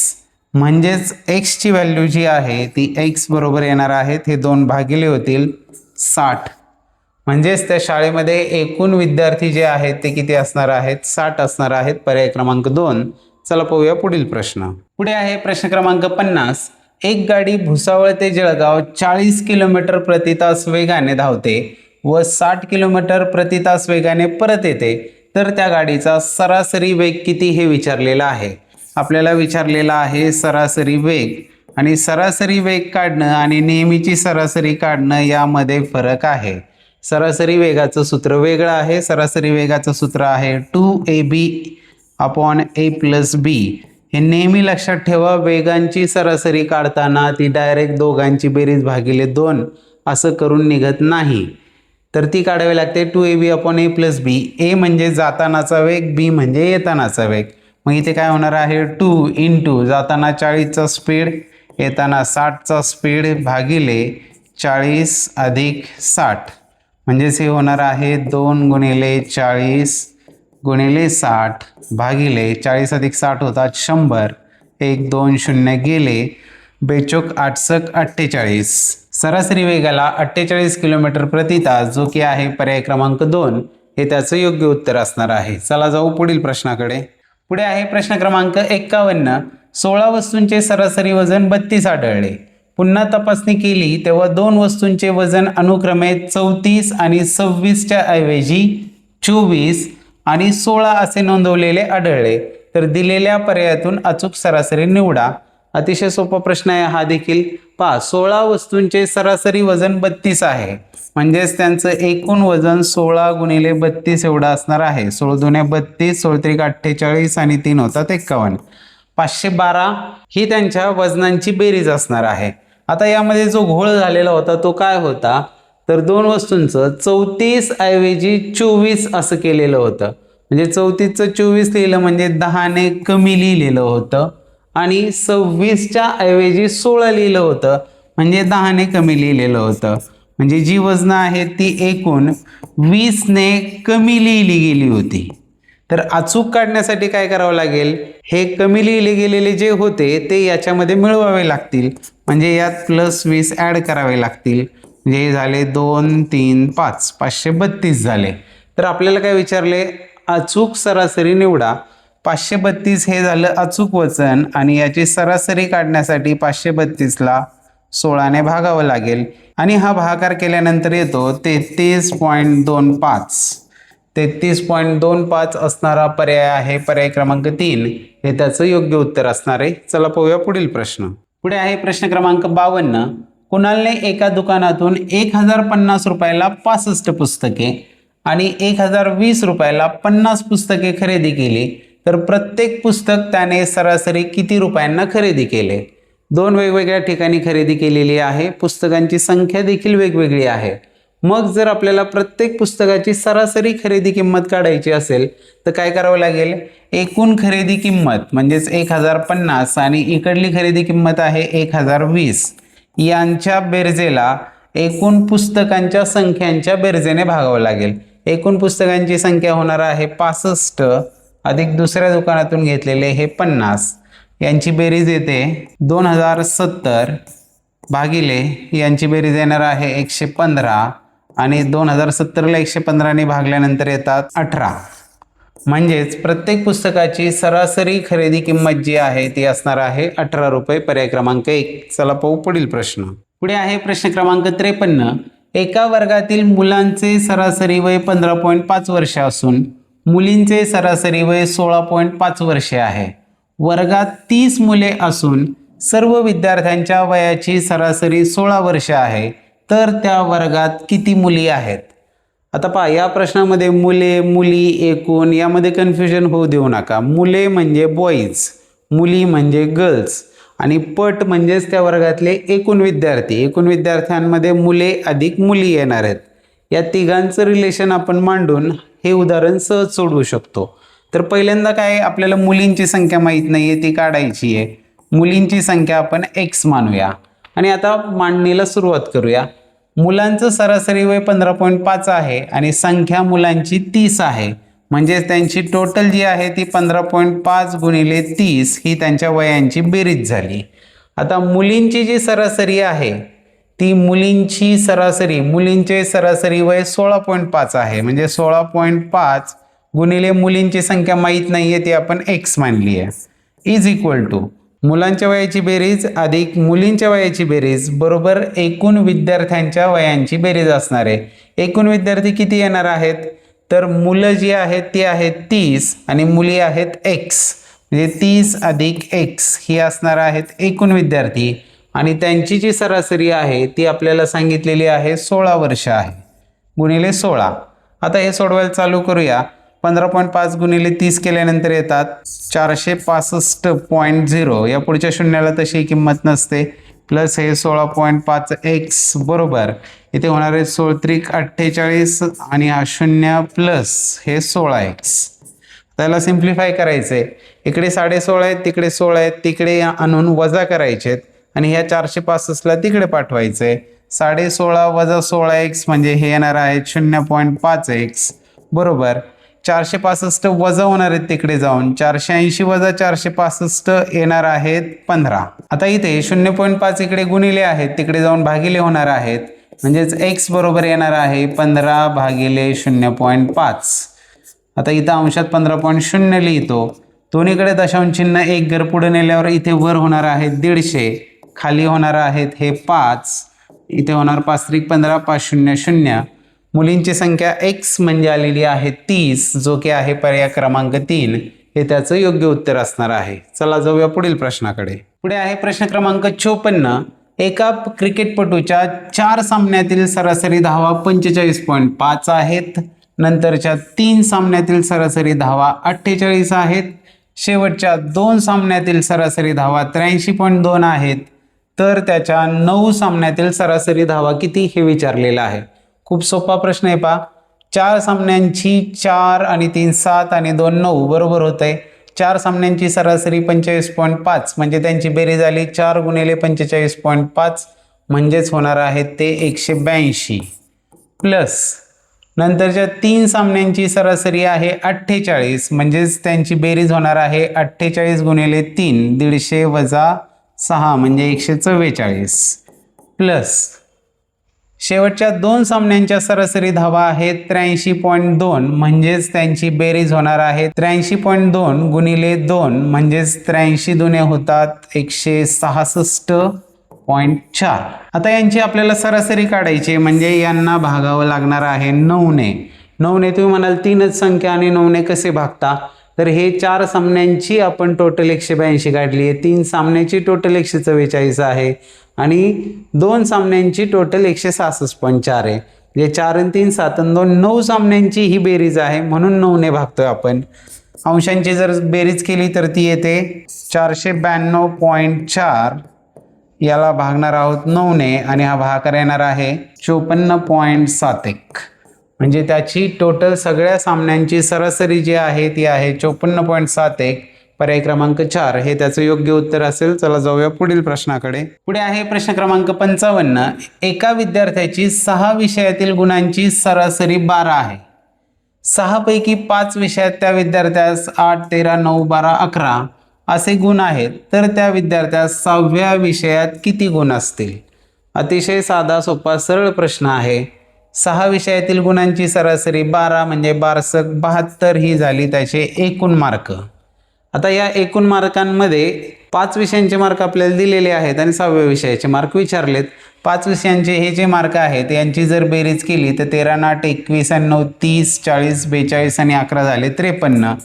म्हणजेच x ची व्हॅल्यू जी आहे ती x बरोबर येणार आहेत हे 2 भागिले होतील 60. म्हणजेच त्या शाळेमध्ये एकूण विद्यार्थी जे आहेत ते किती असणार आहेत? 60 असणार आहेत. पर्याय क्रमांक 2. चला पाहूया पुढील प्रश्न. पुढे आहे प्रश्न क्रमांक 50. एक गाडी भुसावळ ते जळगाव 40 किलोमीटर प्रति तास वेगाने धावते व 60 किलोमीटर प्रति तास वेगाने परत येते, तर त्या गाडीचा सरासरी वेग किती हे विचारलेला आहे. आपल्याला विचारलेला आहे सरासरी वेग, आणि सरासरी वेग काढणं आणि नेहमीची सरासरी काढणं यामध्ये फरक आहे. सरासरी वेगाचं सूत्र वेगळं आहे. सरासरी वेगाचं सूत्र आहे 2ab upon a plus b. हे नेहमी लक्षात ठेवा. वेगांची सरासरी काढताना ती डायरेक्ट दोघांची बेरीज भागिले 2 असं करून निघत नाही, तर ती काढावी लागते 2ab upon a plus b. a म्हणजे जातानाचा वेग, b म्हणजे येतानाचा वेग. मग इथे काय होणार आहे 2 इंटू जाताना 40चा स्पीड, येताना 60चा स्पीड भागिले 40 अधिक 60, म्हणजेच हे होणार आहे 2 गुणिले 40 गुणिले 60 भागिले 40 अधिक 60 होतात 100. 1 2 0 गेले, बेचोक 8 48. सरासरी वेगाला 48 किलोमीटर प्रति तास, जो की आहे पर्याय क्रमांक 2, हे त्याचं योग्य उत्तर असणार आहे. चला जाऊ पुढील प्रश्नाकडे. पुढे आहे प्रश्न क्रमांक 51. 16 वस्तूंचे सरासरी वजन 32 आढळले. पुन्हा तपासणी केली तेव्हा 2 वस्तूंचे वजन अनुक्रमे 34 आणि 26च्या ऐवजी 24 आणि 16 असे नोंदवलेले आढळले, तर दिलेल्या पर्यायातून अचूक सरासरी निवडा. अतिशय सोपा प्रश्न आहे हा देखील. पहा, 16 वस्तूंचे सरासरी वजन 32 आहे, म्हणजेच त्यांचं एकूण वजन 16 गुणिले 32 एवढं असणार आहे. 16 दुने 32, 16 त्रिक 48 आणि 3 होतात 51. 512 ही त्यांच्या वजनांची बेरीज असणार आहे. आता यामध्ये जो घोळ झालेला होता तो काय होता, तर 2 वस्तूंचं 34 ऐवजी 24 असं केलेलं होतं. म्हणजे 34चं 24 लिहिलं म्हणजे 10ने कमी लिहिलेलं होतं आणि 26च्या ऐवजी 16 लिहिलं होतं, म्हणजे 10ने कमी लिहिलेलं होतं. म्हणजे जी वजनं आहेत ती एकूण 20ने कमी लिहिली गेली होती. तर अचूक काढण्यासाठी काय करावं लागेल, हे कमी लिहिले गेलेले जे होते ते याच्यामध्ये मिळवावे लागतील. म्हणजे यात +20 ॲड करावे लागतील. म्हणजे हे झाले 2 3 5 532 झाले. तर आपल्याला काय विचारले, अचूक सरासरी निवडा. 532 हे झालं अचूक वजन आणि याची सरासरी काढण्यासाठी 532ला 16ने भागावं लागेल आणि हा भागाकार केल्यानंतर येतो 33.25. 33.25 असणारा पर्याय आहे पर्याय क्रमांक 3. हे त्याचं योग्य उत्तर असणार आहे. चला पाहूया पुढील प्रश्न. पुढे आहे प्रश्न क्रमांक 52. कुणालने एका दुकानातून 1050 रुपयाला 65 पुस्तके आणि 1020 रुपयाला 50 पुस्तके खरेदी केली, तर प्रत्येक पुस्तक त्याने सरासरी किती रुपयांना खरेदी केले? दोन वेगवेगळ्या ठिकाणी खरेदी केलेली आहे. पुस्तकांची संख्या देखील वेगवेगळी आहे. मग जर आपल्याला प्रत्येक पुस्तकाची सरासरी खरेदी किंमत काढायची असेल तर काय करावं लागेल, एकूण खरेदी किंमत म्हणजेच 1050 आणि इकडली खरेदी किंमत आहे 1020 यांच्या बेरजेला एकूण पुस्तकांच्या संख्यांच्या बेरजेने भागावं लागेल. एकूण पुस्तकांची संख्या होणार आहे 65 अधिक दुसऱ्या दुकानातून घेतलेले हे 50, यांची बेरीज येते 2070 भागिले यांची बेरीज येणार आहे 115 आणि 2070ला 115ने भागल्यानंतर येतात 18. म्हणजेच प्रत्येक पुस्तकाची सरासरी खरेदी किंमत जी आहे ती असणार आहे 18 रुपये. पर्याय क्रमांक 1. चला पाहू पुढील प्रश्न. पुढे आहे प्रश्न क्रमांक 53. एका वर्गातील मुलांचे सरासरी वय 15.5 वर्ष असून मुलींचे सरासरी वय 16.5 वर्षे आहे. वर्गात 30 मुले असून सर्व विद्यार्थ्यांच्या वयाची सरासरी 16 वर्षे आहे, तर त्या वर्गात किती मुली आहेत? आता पहा, या प्रश्नामध्ये मुले मुली एकूण यामध्ये कन्फ्युजन होऊ देऊ नका. मुले म्हणजे बॉईज, मुली म्हणजे गर्ल्स आणि पट म्हणजेच त्या वर्गातले एकूण विद्यार्थी. एकूण विद्यार्थ्यांमध्ये मुले अधिक मुली येणार आहेत. या तिघांचं रिलेशन आपण मांडून हे उदाहरण सहज सोडवू शकतो. तर पहिल्यांदा काय, आपल्याला मुलींची संख्या माहीत नाही आहे, ती काढायची आहे. मुलींची संख्या आपण x मानूया आणि आता मांडणीला सुरुवात करूया. मुलांचं सरासरी वय 15.5 आहे आणि संख्या मुलांची 30 आहे. म्हणजे त्यांची टोटल जी आहे ती 15.5 गुणिले 30 ही त्यांच्या वयांची बेरीज झाली. आता मुलींची जी सरासरी आहे ती मुलींचे सरासरी वय 16.5 आहे. म्हणजे 16.5 गुणिले मुलींची संख्या माहीत नाही आहे ती आपण x मानली आहे, इज इक्वल टू मुलांच्या वयाची बेरीज अधिक मुलींच्या वयाची बेरीज बरोबर एकूण विद्यार्थ्यांच्या वयांची बेरीज असणार आहे. एकूण विद्यार्थी किती येणार आहेत, तर मुलं जी आहेत ती आहेत 30 आणि मुली आहेत x, म्हणजे 30 अधिक x ही असणार आहेत एकूण विद्यार्थी आणि त्यांची जी सरासरी आहे ती आपल्याला सांगितलेली आहे 16 वर्ष आहे गुणिले 16. आता हे सोडवायला चालू करूया. 15.5 गुणिले 30 केल्यानंतर येतात 465.0. या पुढच्या शून्याला तशी किंमत नसते. प्लस हे 16.5 x बरोबर इथे होणार आहे 16×3 = 48 आणि हा 0 प्लस हे 16x. त्याला सिम्प्लिफाय करायचं आहे. इकडे 16.5 आहेत, तिकडे 16 आहेत, तिकडे आणून वजा करायचे आहेत आणि ह्या 465ला तिकडे पाठवायचं आहे. 16.5 वजा 16x म्हणजे हे येणार आहे 0.5x बरोबर 465 वजा होणार आहेत तिकडे जाऊन 480 वजा 465 येणार आहेत 15. आता इथे 0.5 इकडे गुणिले आहेत तिकडे जाऊन भागिले होणार आहेत म्हणजेच x बरोबर येणार आहे 15 भागिले 0.5. आता इथं अंशात 15.0 लिहितो. दोन्हीकडे दशांश चिन्ह एक घर पुढे नेल्यावर इथे वर होणार आहे 150, खाली होणार आहेत हे 5, इथे होणार 5×15 500. मुलींची संख्या x म्हणजे आलेली आहे 30, जो की आहे पर्याय क्रमांक 3. हे त्याचं योग्य उत्तर असणार आहे. चला जाऊया पुढील प्रश्नाकडे. पुढे आहे प्रश्न क्रमांक 54. एका क्रिकेटपटूच्या 4 सामन्यातील सरासरी धावा 45.5 आहेत. नंतरच्या 3 सामन्यातील सरासरी धावा 48 आहेत. शेवटच्या 2 सामन्यातील सरासरी धावा 83.2 आहेत. तर त्याच्या 9 सामन्यातील सरासरी धावा किती हे विचारलेलं आहे. खूप सोपा प्रश्न आहे पहा. 4 सामन्यांची 4 आणि 3 7 आणि 2 9 बरोबर होत आहे. 4 सामन्यांची सरासरी 45.5 म्हणजे त्यांची बेरीज आली 4 गुणिले 45.5 म्हणजेच होणार आहे ते 182 प्लस नंतरच्या 3 सामन्यांची सरासरी आहे 48 म्हणजेच त्यांची बेरीज होणार आहे 48 गुणिले 3 150 वजा 6 म्हणजे 144 प्लस शेवटच्या 2 सामन्यांच्या सरासरी धावा आहेत 83.2 म्हणजेच त्यांची बेरीज होणार आहे 83.2 गुणिले 2 म्हणजेच 83 दुने होतात 166.4. आता यांची आपल्याला सरासरी काढायची म्हणजे यांना भागावं लागणार आहे 9 ने. 9 ने तुम्ही म्हणाल 3च संख्या आणि 9 ने कसे भागता, तर हे 4 सामन्यांची आपण टोटल 182 काढली आहे, 3 सामन्याची टोटल 144 आहे आणि 2 सामन्यांची टोटल 166.4 आहे. म्हणजे 4 आणि 3 7 आणि 2 9 सामन्यांची ही बेरीज आहे म्हणून 9 ने भागतोय आपण. अंशांची जर बेरीज केली तर ती येते 492.4 याला भागणार आहोत 9 ने आणि हा भागाकार येणार आहे 54.71 म्हणजे त्याची टोटल सगळ्या सामन्यांची सरासरी जी आहे ती आहे 54.71. पर्याय क्रमांक 4 हे त्याचं योग्य उत्तर असेल. चला जाऊया पुढील प्रश्नाकडे. पुढे आहे प्रश्न क्रमांक 55. एका विद्यार्थ्याची 6 विषयातील गुणांची सरासरी 12 आहे. 6 पैकी 5 विषयात त्या विद्यार्थ्यास 8, 13, 9, 12, 11 असे गुण आहेत, तर त्या विद्यार्थ्यास 6व्या विषयात किती गुण असतील? अतिशय साधा सोपा सरळ प्रश्न आहे. 6 विषयातील गुणांची सरासरी 12 म्हणजे 12 72 ही झाली त्याचे एकूण मार्क. आता या एकूण मार्कांमध्ये 5 विषयांचे मार्क आपल्याला दिलेले आहेत आणि 6व्या विषयाचे मार्क विचारलेत. 5 विषयांचे हे जे मार्क आहेत यांची जर बेरीज केली तर 13 8 21 आणि 9 30 40 42 आणि 11 झाले 53.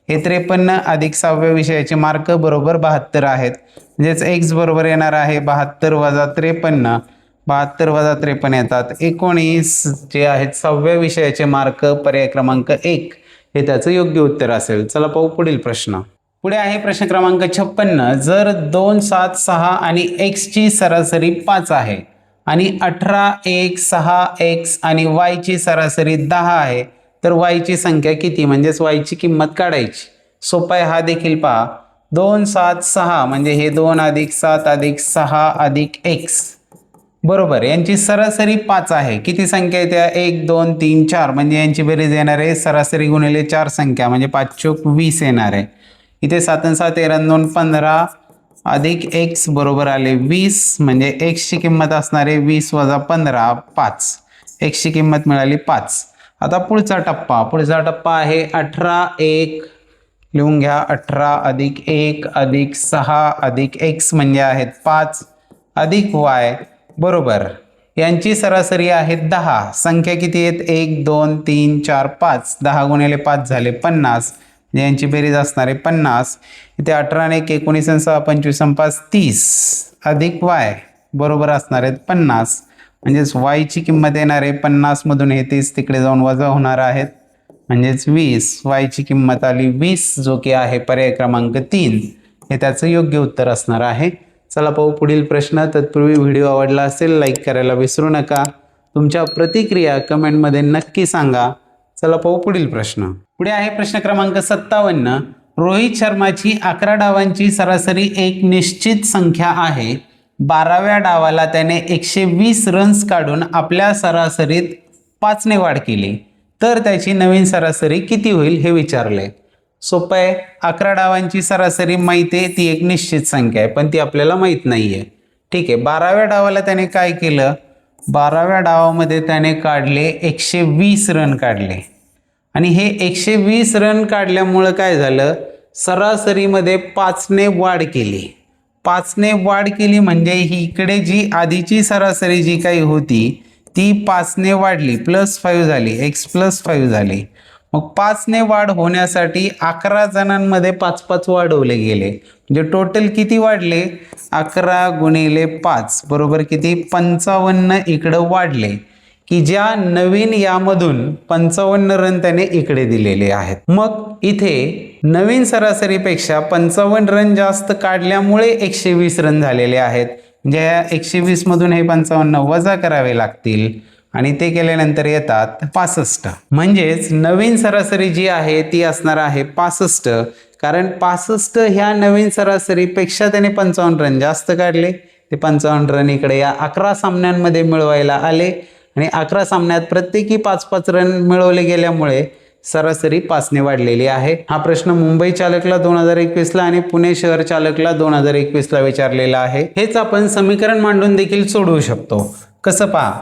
हे 53 अधिक 6व्या विषयाचे मार्क बरोबर 72 आहेत. म्हणजेच x बरोबर येणार आहे 72 वजा 53. 72 वजा 53 येतात 19 जे आहेत 6व्या विषयाचे मार्क. पर्याय क्रमांक 1 हे त्याचं योग्य उत्तर असेल. चला पाहू पुढील प्रश्न. पुढे आहे प्रश्न क्रमांक 56. जर 2 7 6 आणि x ची सरासरी 5 आहे आणि 18 1 6 x आणि y ची सरासरी 10 आहे, तर y ची संख्या किती? म्हणजेच y ची किंमत काढायची. सोपा आहे हा देखील पहा. 2 7 6 म्हणजे हे 2 अधिक 7 अधिक 6 अधिक x बरोबर यांची सरासरी 5 आहे. किती संख्या येत्या 1 2 3 4 म्हणजे यांची बेरीज येणार आहे सरासरी गुणिले 4 संख्या म्हणजे 5 चोक 20 येणार आहे. इथे 7 आणि 7 13 2 15 अधिक x बरोबर आले 20 म्हणजे x ची किंमत असणार आहे 20 वजा 15 5. x ची किंमत मिळाली 5. आता पुढचा टप्पा आहे 18 1 लिहून घ्या. 18 अधिक 1 अधिक 6 अधिक x म्हणजे आहेत 5 अधिक y बरोबर यांची सरासरी आहे 10. संख्या किती आहेत 1 2 3 4 5. 10 गुणिले 5 झाले 50. यांची बेरीज असणार आहे 50. इथे 18 ने 1 19 आणि 6 25 आणि 5 30 अधिक y बरोबर असणार आहेत 50. म्हणजेच y ची किंमत येणार आहे 50 मधून हे 30 तिकडे जाऊन वजा होणार आहेत म्हणजेच 20. y ची किंमत आली 20 जो की आहे पर्याय क्रमांक 3 हे त्याचं योग्य उत्तर असणार आहे. चला पाहू पुढील प्रश्न. तत्पूर्वी व्हिडिओ आवडला असेल लाईक करायला विसरू नका. तुमच्या प्रतिक्रिया कमेंटमध्ये नक्की सांगा. चला पाहू पुढील प्रश्न. पुढे आहे प्रश्न क्रमांक 57. रोहित शर्माची 11 डावांची सरासरी एक निश्चित संख्या आहे. 12व्या डावाला त्याने 120 रन्स काढून आपल्या सरासरीत 5 ने वाढ केली, तर त्याची नवीन सरासरी किती होईल हे विचारले. सोपं आहे. 11 डावांची सरासरी माहिती आहे, ती एक निश्चित संख्या आहे पण ती आपल्याला माहीत नाही आहे. ठीक आहे. 12व्या डावाला त्याने काय केलं? 12व्या डावामध्ये त्याने काढले 120 रन काढले आणि हे 120 रन काढल्यामुळं काय झालं? सरासरीमध्ये 5 ने वाढ केली. 5 ने वाढ केली म्हणजे ही इकडे जी आधीची सरासरी जी काही होती ती 5 ने वाढली +5 झाली x +5 झाली. मग 5 ने वाढ होण्यासाठी 11 जणांमध्ये 5-5 वाढवले गेले म्हणजे टोटल किती वाढले? 11 गुणिले 5 बरोबर किती? 55 इकडं वाढले की ज्या नवीन यामधून 55 रन त्याने इकडे दिलेले आहेत. मग इथे नवीन सरासरीपेक्षा 55 रन जास्त काढल्यामुळे 120 रन झालेले आहेत. म्हणजे या 120 मधून हे 55 वजा करावे लागतील आणि ते केल्यानंतर येतात 65. म्हणजेच नवीन सरासरी जी आहे ती असणार आहे 65. कारण 65 ह्या नवीन सरासरीपेक्षा त्याने 55 रन जास्त काढले. ते 55 रन इकडे या 11 सामन्यांमध्ये मिळवायला आले आणि 11 सामन्यात प्रत्येकी 5-5 रन मिळवले गेल्यामुळे सरासरी 5 ने वाढलेली आहे. हा प्रश्न मुंबई चालकला 2021 ला आणि पुणे शहर चालकला 2021 ला विचारलेला आहे. हेच आपण समीकरण मांडून देखील सोडवू शकतो. कसं पहा,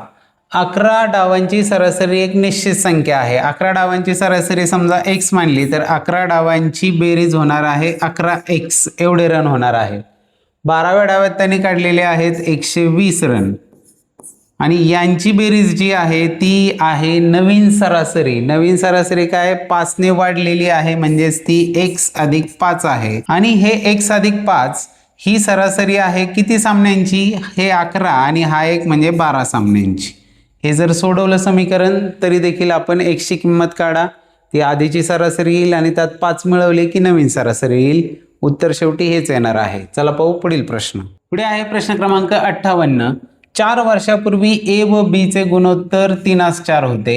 11 डावांची सरासरी एक निश्चित संख्या आहे. 11 डावांची सरासरी समजा x मानली तर 11 डावांची बेरीज होणार आहे 11x एवढे रन होणार आहे. 12व्या डावात त्यांनी काढलेले आहेत 120 रन आणि यांची बेरीज जी आहे ती आहे नवीन सरासरी. नवीन सरासरी काय 5 ने वाढलेली आहे म्हणजेच ती x अधिक 5 आहे आणि हे x अधिक 5 ही सरासरी आहे किती सामन्यांची, हे 11 आणि हा एक म्हणजे 12 सामन्यांची. हे जर सोडवलं समीकरण तरी देखील आपण x ची किंमत काढा, ती आधीची सरासरी येईल आणि त्यात 5 मिळवले की नवीन सरासरी येईल. उत्तर शेवटी हेच येणार आहे. चला पाहू पुढील प्रश्न. पुढे आहे प्रश्न क्रमांक 58. 4 वर्षापूर्वी ए व बी चे गुणोत्तर 3:4 होते.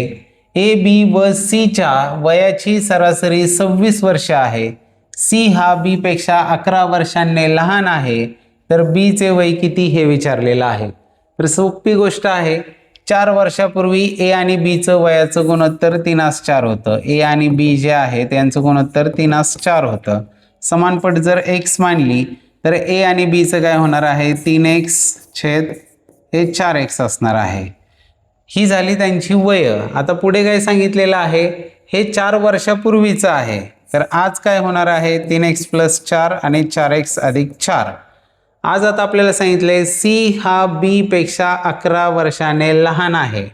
ए बी व सी च्या वयाची सरासरी 26 वर्ष आहे. सी हा बी पेक्षा 11 वर्षांनी लहान आहे, तर बी चे वय किती हे विचारलेलं आहे. तर सोपी गोष्ट आहे. 4 वर्षापूर्वी ए आणि बी चं वयाचं गुणोत्तर 3:4 होतं. ए आणि बी जे आहे त्यांचं गुणोत्तर 3:4 होतं. समानपट जर x मानली तर ए आणि बी चं काय होणार आहे 3x छेद हे 4x असणार आहे. ही झाली त्यांची वय. आता पुढे काय सांगितलेलं आहे, हे 4 वर्षापूर्वीचं आहे, तर आज काय होणार आहे 3x + 4 आणि 4x अधिक 4. आज आता आपल्याला सांगितलंय सी हा बी पेक्षा 11 वर्षाने लहान आहे.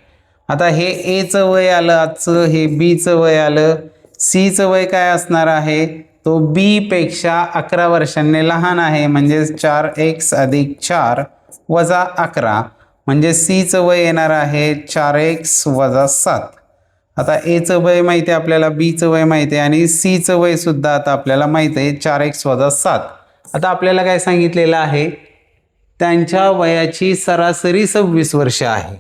आता हे ए चं वय आलं आजचं, हे बी चं वय आलं. सी चं वय काय असणार आहे, तो बी पेक्षा 11 वर्षांनी लहान आहे म्हणजे 4x अधिक 4 वजा 11 म्हणजे सी चं वय येणार आहे 4x वजा 7. आता ए चं वय माहिती आहे आपल्याला, बी चं वय माहिती आहे आणि सी चं वय सुद्धा आता आपल्याला माहिती आहे 4x वजा 7. आता आपल्याला काय सांगितलेलं आहे, त्यांच्या वयाची सरासरी 26 वर्ष आहे.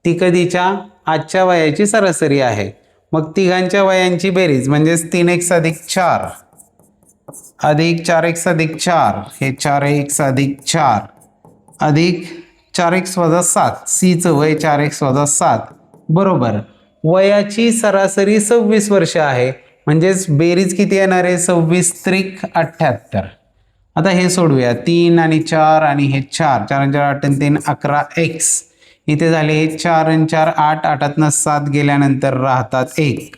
ती कधीच्या, आजच्या वयाची सरासरी आहे. मग तिघांच्या वयांची बेरीज म्हणजेच 3x अधिक 4 अधिक 4x अधिक 4 हे 4x अधिक 4 अधिक 4x वजा 7. सी चं वय 4x वजा 7 बरोबर वयाची सरासरी 26 वर्ष आहे म्हणजेच बेरीज किती येणार आहे 26 त्रिक 78. आता हे सोडूया. 3 आणि 4 आणि हे 4 4 आणि 4 8 आणि 3 11x. इथे झाले हे 4 आणि 4 8 8तनं 7 गेल्यानंतर राहतात 1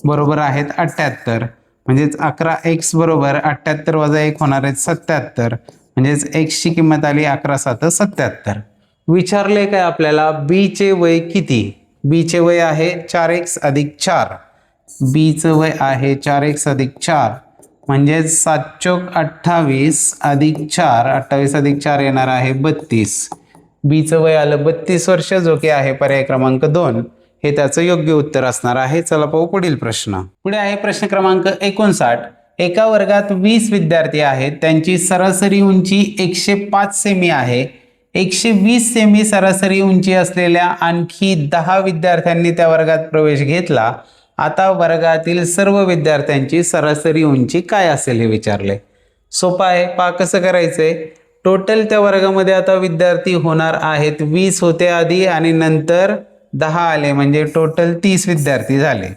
बरोबर आहेत 78. म्हणजेच 11x बरोबर 78 वजा 1 होणार आहेत 77. म्हणजेच x ची किंमत आली 11 7 77. विचारले काय आपल्याला बी चे वय किती. बी चे वय आहे 4x अधिक 4. बी चं वय आहे 4x अधिक 4 म्हणजेच 7 चोक 28 अधिक 4 28 अधिक 4 येणार आहे 32. बी चं वय आलं 32 वर्ष जो की आहे पर्याय क्रमांक 2. हे त्याचं योग्य उत्तर असणार आहे. चला पाहू पुढील प्रश्न. पुढे आहे प्रश्न क्रमांक 59. एका वर्गात 20 विद्यार्थी आहेत. त्यांची सरासरी उंची 105 सेमी आहे. 120 सेमी सरासरी उंची असलेल्या आणखी 10 विद्यार्थ्यांनी त्या वर्गात प्रवेश घेतला. आता वर्गातील सर्व विद्यार्थ्यांची सरासरी उंची काय असेल हे विचारले. सोपं आहे. पहा कसं करायचंय. टोटल त्या वर्गामध्ये आता विद्यार्थी होणार आहेत 20 होते आधी आणि नंतर 10 आले म्हणजे टोटल 30 विद्यार्थी झाले.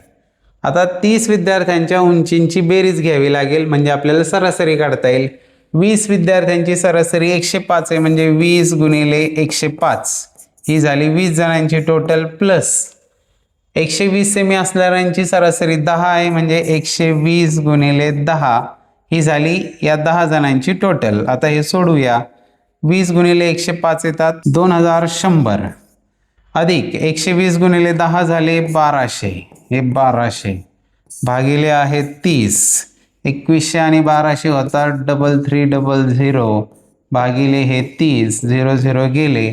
आता 30 विद्यार्थ्यांच्या उंचींची बेरीज घ्यावी लागेल म्हणजे आपल्याला सरासरी काढता येईल. 20 विद्यार्थ्यांची सरासरी 105 आहे म्हणजे 20 गुणिले 105 ही झाली 20 जणांची टोटल प्लस 120 सेमी असणाऱ्यांची सरासरी 10 आहे म्हणजे 120 गुणिले 10 ही झाली या 10 जणांची टोटल. आता हे सोडूया. 20 गुणिले 105 येतात 2100 अधिक 120 गुणिले 10 झाले 1200 हे 1200 भागिले आहे 30. 2100 आणि 1200 होतात 3300 भागिले हे 30 0 0 गेले.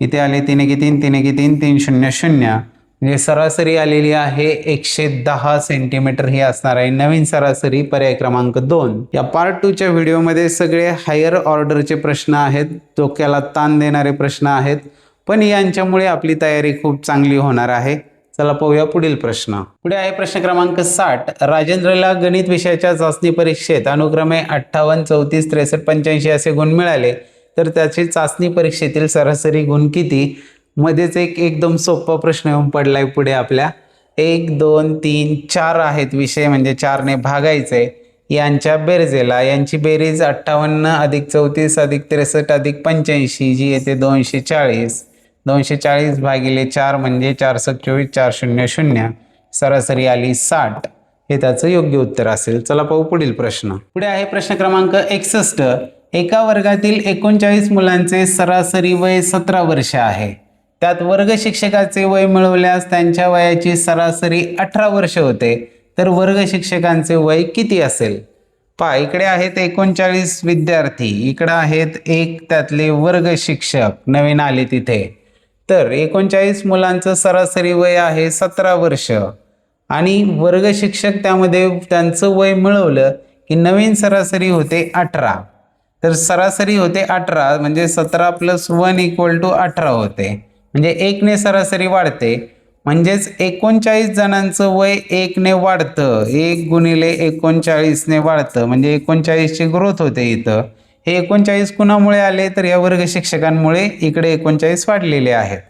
इथे आले 3 एके 3 3 एके 3 300 म्हणजे सरासरी आलेली आहे 110 सेंटीमीटर ही असणार आहे नवीन सरासरी पर्याय क्रमांक 2. या पार्ट 2 च्या व्हिडिओमध्ये सगळे हायर ऑर्डरचे प्रश्न आहेत. डोक्याला ताण देणारे प्रश्न आहेत पण यांच्यामुळे आपली तयारी खूप चांगली होणार आहे. चला पाहूया पुढील प्रश्न. पुढे आहे प्रश्न क्रमांक 60. राजेंद्रला गणित विषयाच्या चाचणी परीक्षेत अनुक्रमे 58, 34, 63, 85 असे गुण मिळाले, तर त्याची चाचणी परीक्षेतील सरासरी गुण किती? मध्येच एक एकदम सोपा प्रश्न येऊन पडलाय पुढे आपल्या. 1, 2, 3, 4 आहेत विषय, म्हणजे 4ने भागायचे. यांच्या बेरजेला, यांची बेरीज 58 अधिक 34 अधिक 63 अधिक 85 जी येते 240. 240 भागिले 4 म्हणजे 424, 400. सरासरी आली 60. हे त्याचं योग्य उत्तर असेल. चला पाहू पुढील प्रश्न. पुढे आहे प्रश्न क्रमांक 61. एका वर्गातील 39 मुलांचे सरासरी वय 17 वर्ष आहे. त्यात वर्ग शिक्षकाचे वय मिळवल्यास त्यांच्या वयाची सरासरी 18 वर्ष होते, तर वर्ग शिक्षकांचे वय किती असेल? पहा, इकडे आहेत 39 विद्यार्थी, इकडे आहेत एक त्यातले वर्ग शिक्षक नवीन आले तिथे. तर 39 मुलांचं सरासरी वय आहे 17 वर्ष आणि वर्ग शिक्षक त्यामध्ये त्यांचं वय मिळवलं की नवीन सरासरी होते 18. तर सरासरी होते 18 म्हणजे 17 + 1 = 18 होते. म्हणजे 1ने सरासरी वाढते, म्हणजेच 39 जणांचं वय 1ने वाढतं. 1 गुणिले 39ने वाढतं, म्हणजे 39ची ग्रोथ होते इथं. हे 39 कुणामुळे आले? तर या वर्ग शिक्षकांमुळे इकडे 39 वाढलेले आहेत.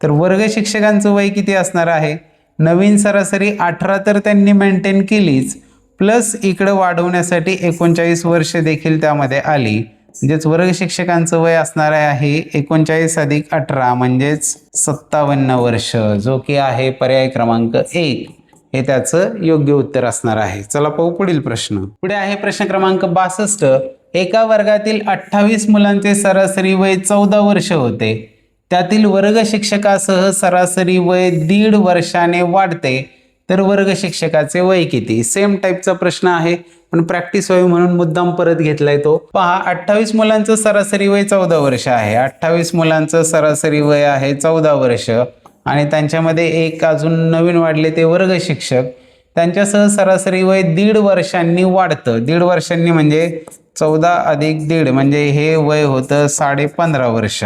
तर वर्ग शिक्षकांचं वय किती असणार आहे? नवीन सरासरी 18 तर त्यांनी मेंटेन केलीच, प्लस इकडे वाढवण्यासाठी 39 वर्ष देखील त्यामध्ये आली. म्हणजेच वर्ग शिक्षकांचं वय असणार आहे 39 अधिक 18 म्हणजेच 57 वर्ष, जो की आहे पर्याय क्रमांक 1. हे त्याचं योग्य उत्तर असणार आहे. चला पाहू पुढील प्रश्न. पुढे आहे प्रश्न क्रमांक 62. एका वर्गातील 28 मुलांचे सरासरी वय 14 वर्ष होते. त्यातील वर्ग शिक्षकासह सरासरी वय 1.5 वर्षाने वाढते, तर वर्ग शिक्षकाचे वय किती? सेम टाईपचा प्रश्न आहे, पण प्रॅक्टिस व्हावी म्हणून मुद्दाम परत घेतलाय तो. पहा, 28 मुलांचं सरासरी वय 14 वर्ष आहे. 28 मुलांचं सरासरी वय आहे 14 वर्ष आणि त्यांच्यामध्ये एक अजून नवीन वाढले ते वर्ग शिक्षक. त्यांच्यासह सरासरी वय 1.5 वर्षांनी वाढतं. 1.5 वर्षांनी म्हणजे 14 अधिक 1.5 म्हणजे हे वय होतं 15.5 वर्ष.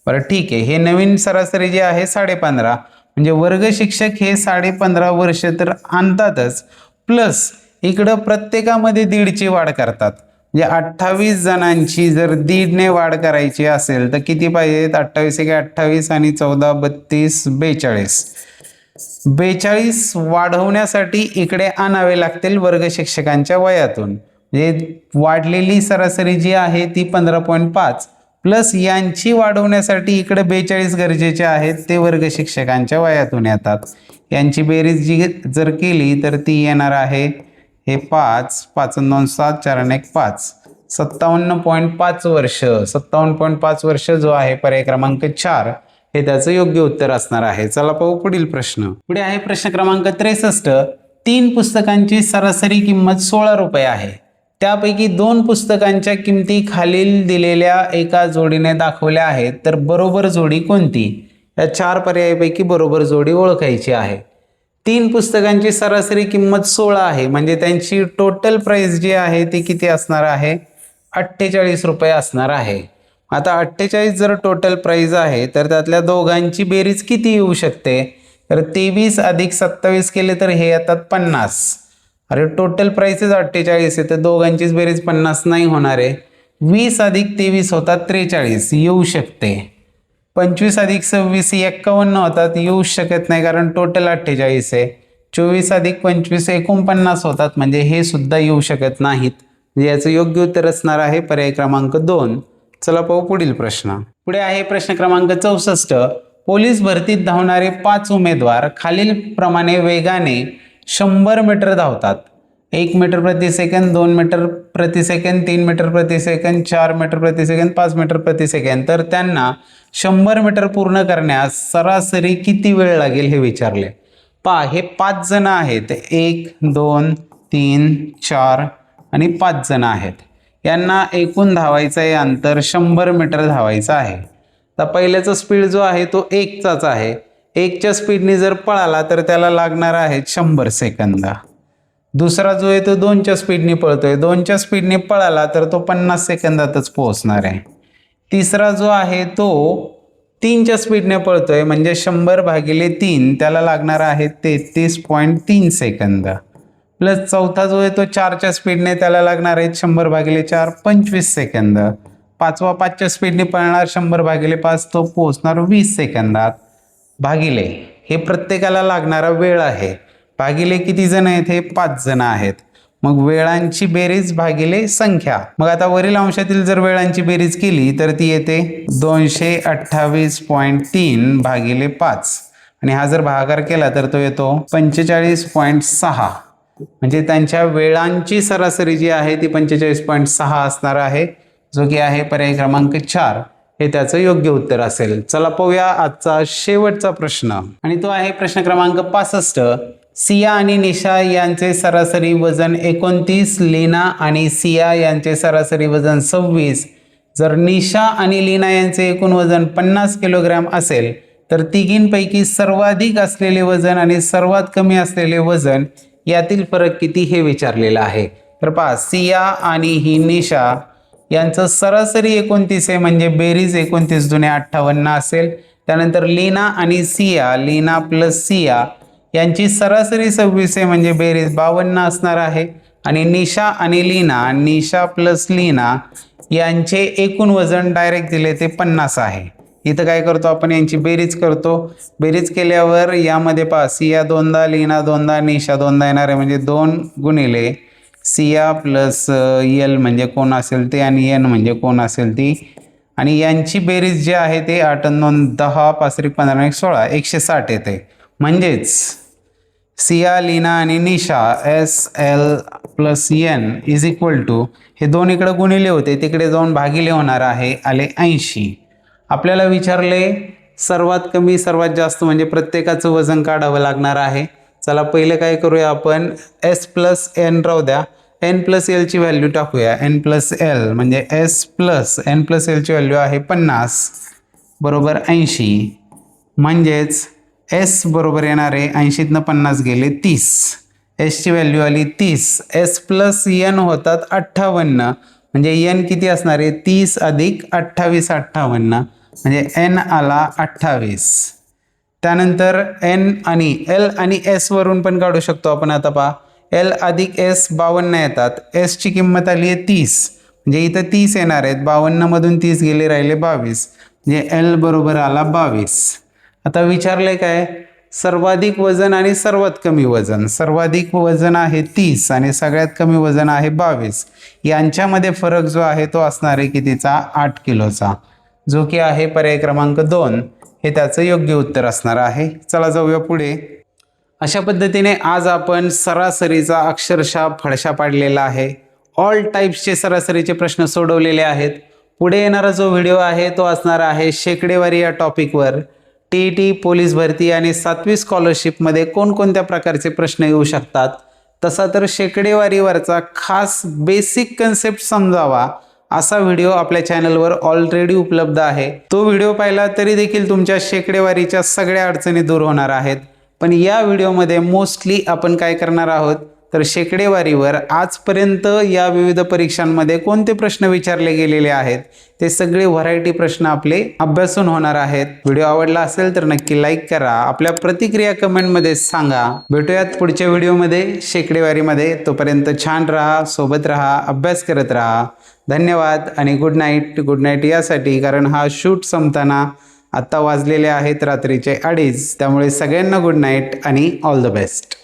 बरं ठीक आहे, हे नवीन सरासरी जे आहे 15.5 म्हणजे वर्ग शिक्षक हे 15.5 वर्ष तर आणतातच, प्लस इकडं प्रत्येकामध्ये 1.5ची वाढ करतात. म्हणजे 28 जणांची जर 1.5ने वाढ करायची असेल तर किती पाहिजेत? 28 × 28 आणि 14 32 42. 42 वाढवण्यासाठी इकडे आणावे लागतील वर्ग शिक्षकांच्या वयातून. म्हणजे वाढलेली सरासरी जी आहे ती 15.5 प्लस यांची वाढवण्यासाठी इकडे 42 गरजेचे आहेत, ते वर्ग शिक्षकांच्या वयातून येतात. यांची बेरीज जी जर केली तर ती येणार आहे हे 5, 5 2 7, 4 1 5, 57.5 वर्ष. 57.5 वर्ष जो आहे पर्याय क्रमांक 4 हे त्याचं योग्य उत्तर असणार आहे. चला पाहू पुढील प्रश्न. पुढे आहे प्रश्न क्रमांक 63. 3 पुस्तकांची सरासरी किंमत 16 रुपये आहे. त्यापैकी 2 पुस्तकांच्या किमती खालील दिलेल्या एका जोडीने दाखवल्या आहेत, तर बरोबर जोडी कोणती? या 4 पर्यायापैकी बरोबर जोडी ओळखायची आहे. 3 पुस्तकांची सरासरी किंमत 16 आहे, म्हणजे त्यांची टोटल प्राइस जी आहे ती किती असणार आहे? 48 रुपये असणार आहे. आता 48 जर टोटल प्राइस आहे तर त्यातल्या दोघांची बेरीज किती येऊ शकते? तर 23 अधिक 27 केले तर हे येतात 50. अरे टोटल प्राइसच 48 आहे तर दोघांचीच बेरीज 50 नाही होणार आहे. 20 अधिक 23 होतात 43 येऊ शकते. 25 अधिक 26 51 होतात, येऊ शकत नाही कारण टोटल 48 आहे. 24 अधिक 25 49 होतात, म्हणजे हे सुद्धा येऊ शकत नाहीत. म्हणजे याचं योग्य उत्तर असणार आहे पर्याय क्रमांक 2. चला पाहू पुढील प्रश्न. पुढे आहे प्रश्न क्रमांक 64. पोलीस भरतीत धावणारे 5 उमेदवार खालील प्रमाणे वेगाने 100 मीटर धावतात. 1 मीटर प्रति सेकंद, 2 मीटर प्रति सेकंद, 3 मीटर प्रति सेकंद, 4 मीटर प्रति सेकंद, 5 मीटर प्रति सेकंद. तर त्यांना 100 मीटर पूर्ण करण्यास सरासरी किती वेळ लागेल हे विचारले. पहा, हे 5 जण आहेत. 1 2 3 4 आणि 5 जण आहेत. यांना एकूण धावायचं आहे अंतर 100 मीटर धावायचं आहे. तर पहिल्याचा स्पीड जो आहे तो 1चाच आहे. 1च्या स्पीडने जर पळाला तर त्याला लागणार आहे 100 सेकंद. दुसरा जो आहे तो 2च्या स्पीडने पळतोय. 2च्या स्पीडने पळाला तर तो 50 सेकंदातच पोहोचणार आहे. तिसरा जो आहे तो 3च्या स्पीडने पळतोय म्हणजे 100 भागिले 3 त्याला लागणार आहे 33.3 सेकंद. प्लस चौथा जो आहे तो 4च्या स्पीडने त्याला लागणार आहे 100 भागिले 4 25 सेकंद. पाचवा 5च्या स्पीडने पळणार 100 भागिले 5 तो पोहोचणार 20 सेकंदात. भागिले हे प्रत्येकाला लागणारा वेळ आहे. भागिले किती जण आहेत? हे 5 जण आहेत. मग वेळांची बेरीज भागिले संख्या. मग आता वरील अंशातील जर वेळांची बेरीज केली तर ती येते 228.3 भागिले 5 आणि हा जर भागाकार केला तर तो येतो 45.6. म्हणजे त्यांच्या वेळांची सरासरी जी आहे ती 45.6 असणार आहे, जो की आहे पर्याय क्रमांक 4 हे त्याचं योग्य उत्तर असेल. चला पाहूया आजचा शेवटचा प्रश्न आणि तो आहे प्रश्न क्रमांक 65. सिया आणि निशा यांचे सरासरी वजन 29, लीना आणि सिया यांचे सरासरी वजन 26. जर निशा आणि लीना यांचे एकूण वजन 50 किलोग्रॅम असेल तर तिघींपैकी सर्वाधिक असलेले वजन आणि सर्वात कमी असलेले वजन यातील फरक किती हे विचारलेलं आहे. तर पहा, सिया आणि ही निशा यांचं सरासरी 29 आहे म्हणजे बेरीज 29 दुने 58 असेल. त्यानंतर लीना आणि सिया, लीना प्लस सिया यांची सरासरी 26 आहे म्हणजे बेरीज 52 असणार आहे. आणि निशा आणि लीना, निशा प्लस लीना यांचे एकूण वजन डायरेक्ट दिले ते 50 आहे. इथं काय करतो आपण? यांची बेरीज करतो. बेरीज केल्यावर यामध्ये पहा, सिया 2दा, लीना 2दा, निशा 2दा येणार आहे म्हणजे 2 गुणिले सिया प्लस यल म्हणजे कोण असेल ते आणि एन म्हणजे कोण असेल ती. आणि यांची बेरीज जी आहे ते 8 आणि 2 10, 5 15 16 160 येते. म्हणजेच सिया, लीना आणि Nisha SL plus N is equal to हे दोन इकडे गुणिले होते तिकडे जाऊन भागिले होणार आहे, आले 80. आपल्याला विचारले सर्वात कमी सर्वात जास्त म्हणजे प्रत्येकाचं वजन काढावं लागणार आहे. चला पहिले काय करूया आपण, S प्लस एन राहू द्या, एन प्लस एलची व्हॅल्यू टाकूया. एन प्लस एल म्हणजे S प्लस एन प्लस एलची व्हॅल्यू आहे 50 बरोबर 80. म्हणजेच S बरोबर येणार आहे 80तनं 50 गेले 30. Sची व्हॅल्यू आली 30. S प्लस एन होतात 58 म्हणजे एन किती असणार आहे 30 अधिक 28 58 म्हणजे एन आला 28. त्यानंतर एन आणि एल आणि एस वरून पण काढू शकतो आपण. आता पहा, एल अधिक एस 52 येतात. एसची किंमत आली आहे 30 म्हणजे इथं 30 येणार आहेत. 52 मधून 30 गेले राहिले 22 म्हणजे एल बरोबर आला 22. आता विचारले काय, सर्वाधिक वजन आणि सर्वात कमी वजन. सर्वाधिक वजन आहे 30 आणि सगळ्यात कमी वजन आहे 22. यांच्यामध्ये फरक जो आहे तो असणार आहे कितीचा? 8 किलोचा, जो की आहे पर्याय क्रमांक 2 हे त्याचं योग्य उत्तर असणार आहे. चला जाऊया पुढे. अशा पद्धतीने आज आपण सरासरीचा अक्षरशः फडशा पाडलेला आहे. ऑल टाईप्सचे सरासरीचे प्रश्न सोडवलेले आहेत. पुढे येणारा जो व्हिडिओ आहे तो असणार आहे शेकडेवारी या टॉपिकवर. TET पोलीस भरती आणि 7वी स्कॉलरशिपमध्ये कोणकोणत्या प्रकारचे प्रश्न येऊ शकतात, तसा तर शेकडेवारीवरचा खास बेसिक कन्सेप्ट समजावा असा व्हिडिओ आपल्या चॅनलवर ऑलरेडी उपलब्ध आहे. तो व्हिडिओ पाहिला तरी देखील तुमच्या शेकडेवारीच्या सगळ्या अडचणी दूर होणार आहेत. पण या व्हिडिओमध्ये मोस्टली आपण काय करणार आहोत तर शेकडेवारीवर आजपर्यंत या विविध परीक्षांमध्ये कोणते प्रश्न विचारले गेलेले आहेत ते सगळे व्हरायटी प्रश्न आपले अभ्यासून होणार आहेत. व्हिडिओ आवडला असेल तर नक्की लाईक करा. आपल्या प्रतिक्रिया कमेंटमध्ये सांगा. भेटूयात पुढच्या व्हिडिओमध्ये शेकडेवारीमध्ये. तोपर्यंत छान राहा, सोबत राहा, अभ्यास करत राहा. धन्यवाद आणि गुड नाईट. गुड नाईट यासाठी कारण हा शूट संपताना आत्ता वाजलेले आहेत रात्रीचे 2:30. त्यामुळे सगळ्यांना गुड नाईट आणि ऑल द बेस्ट.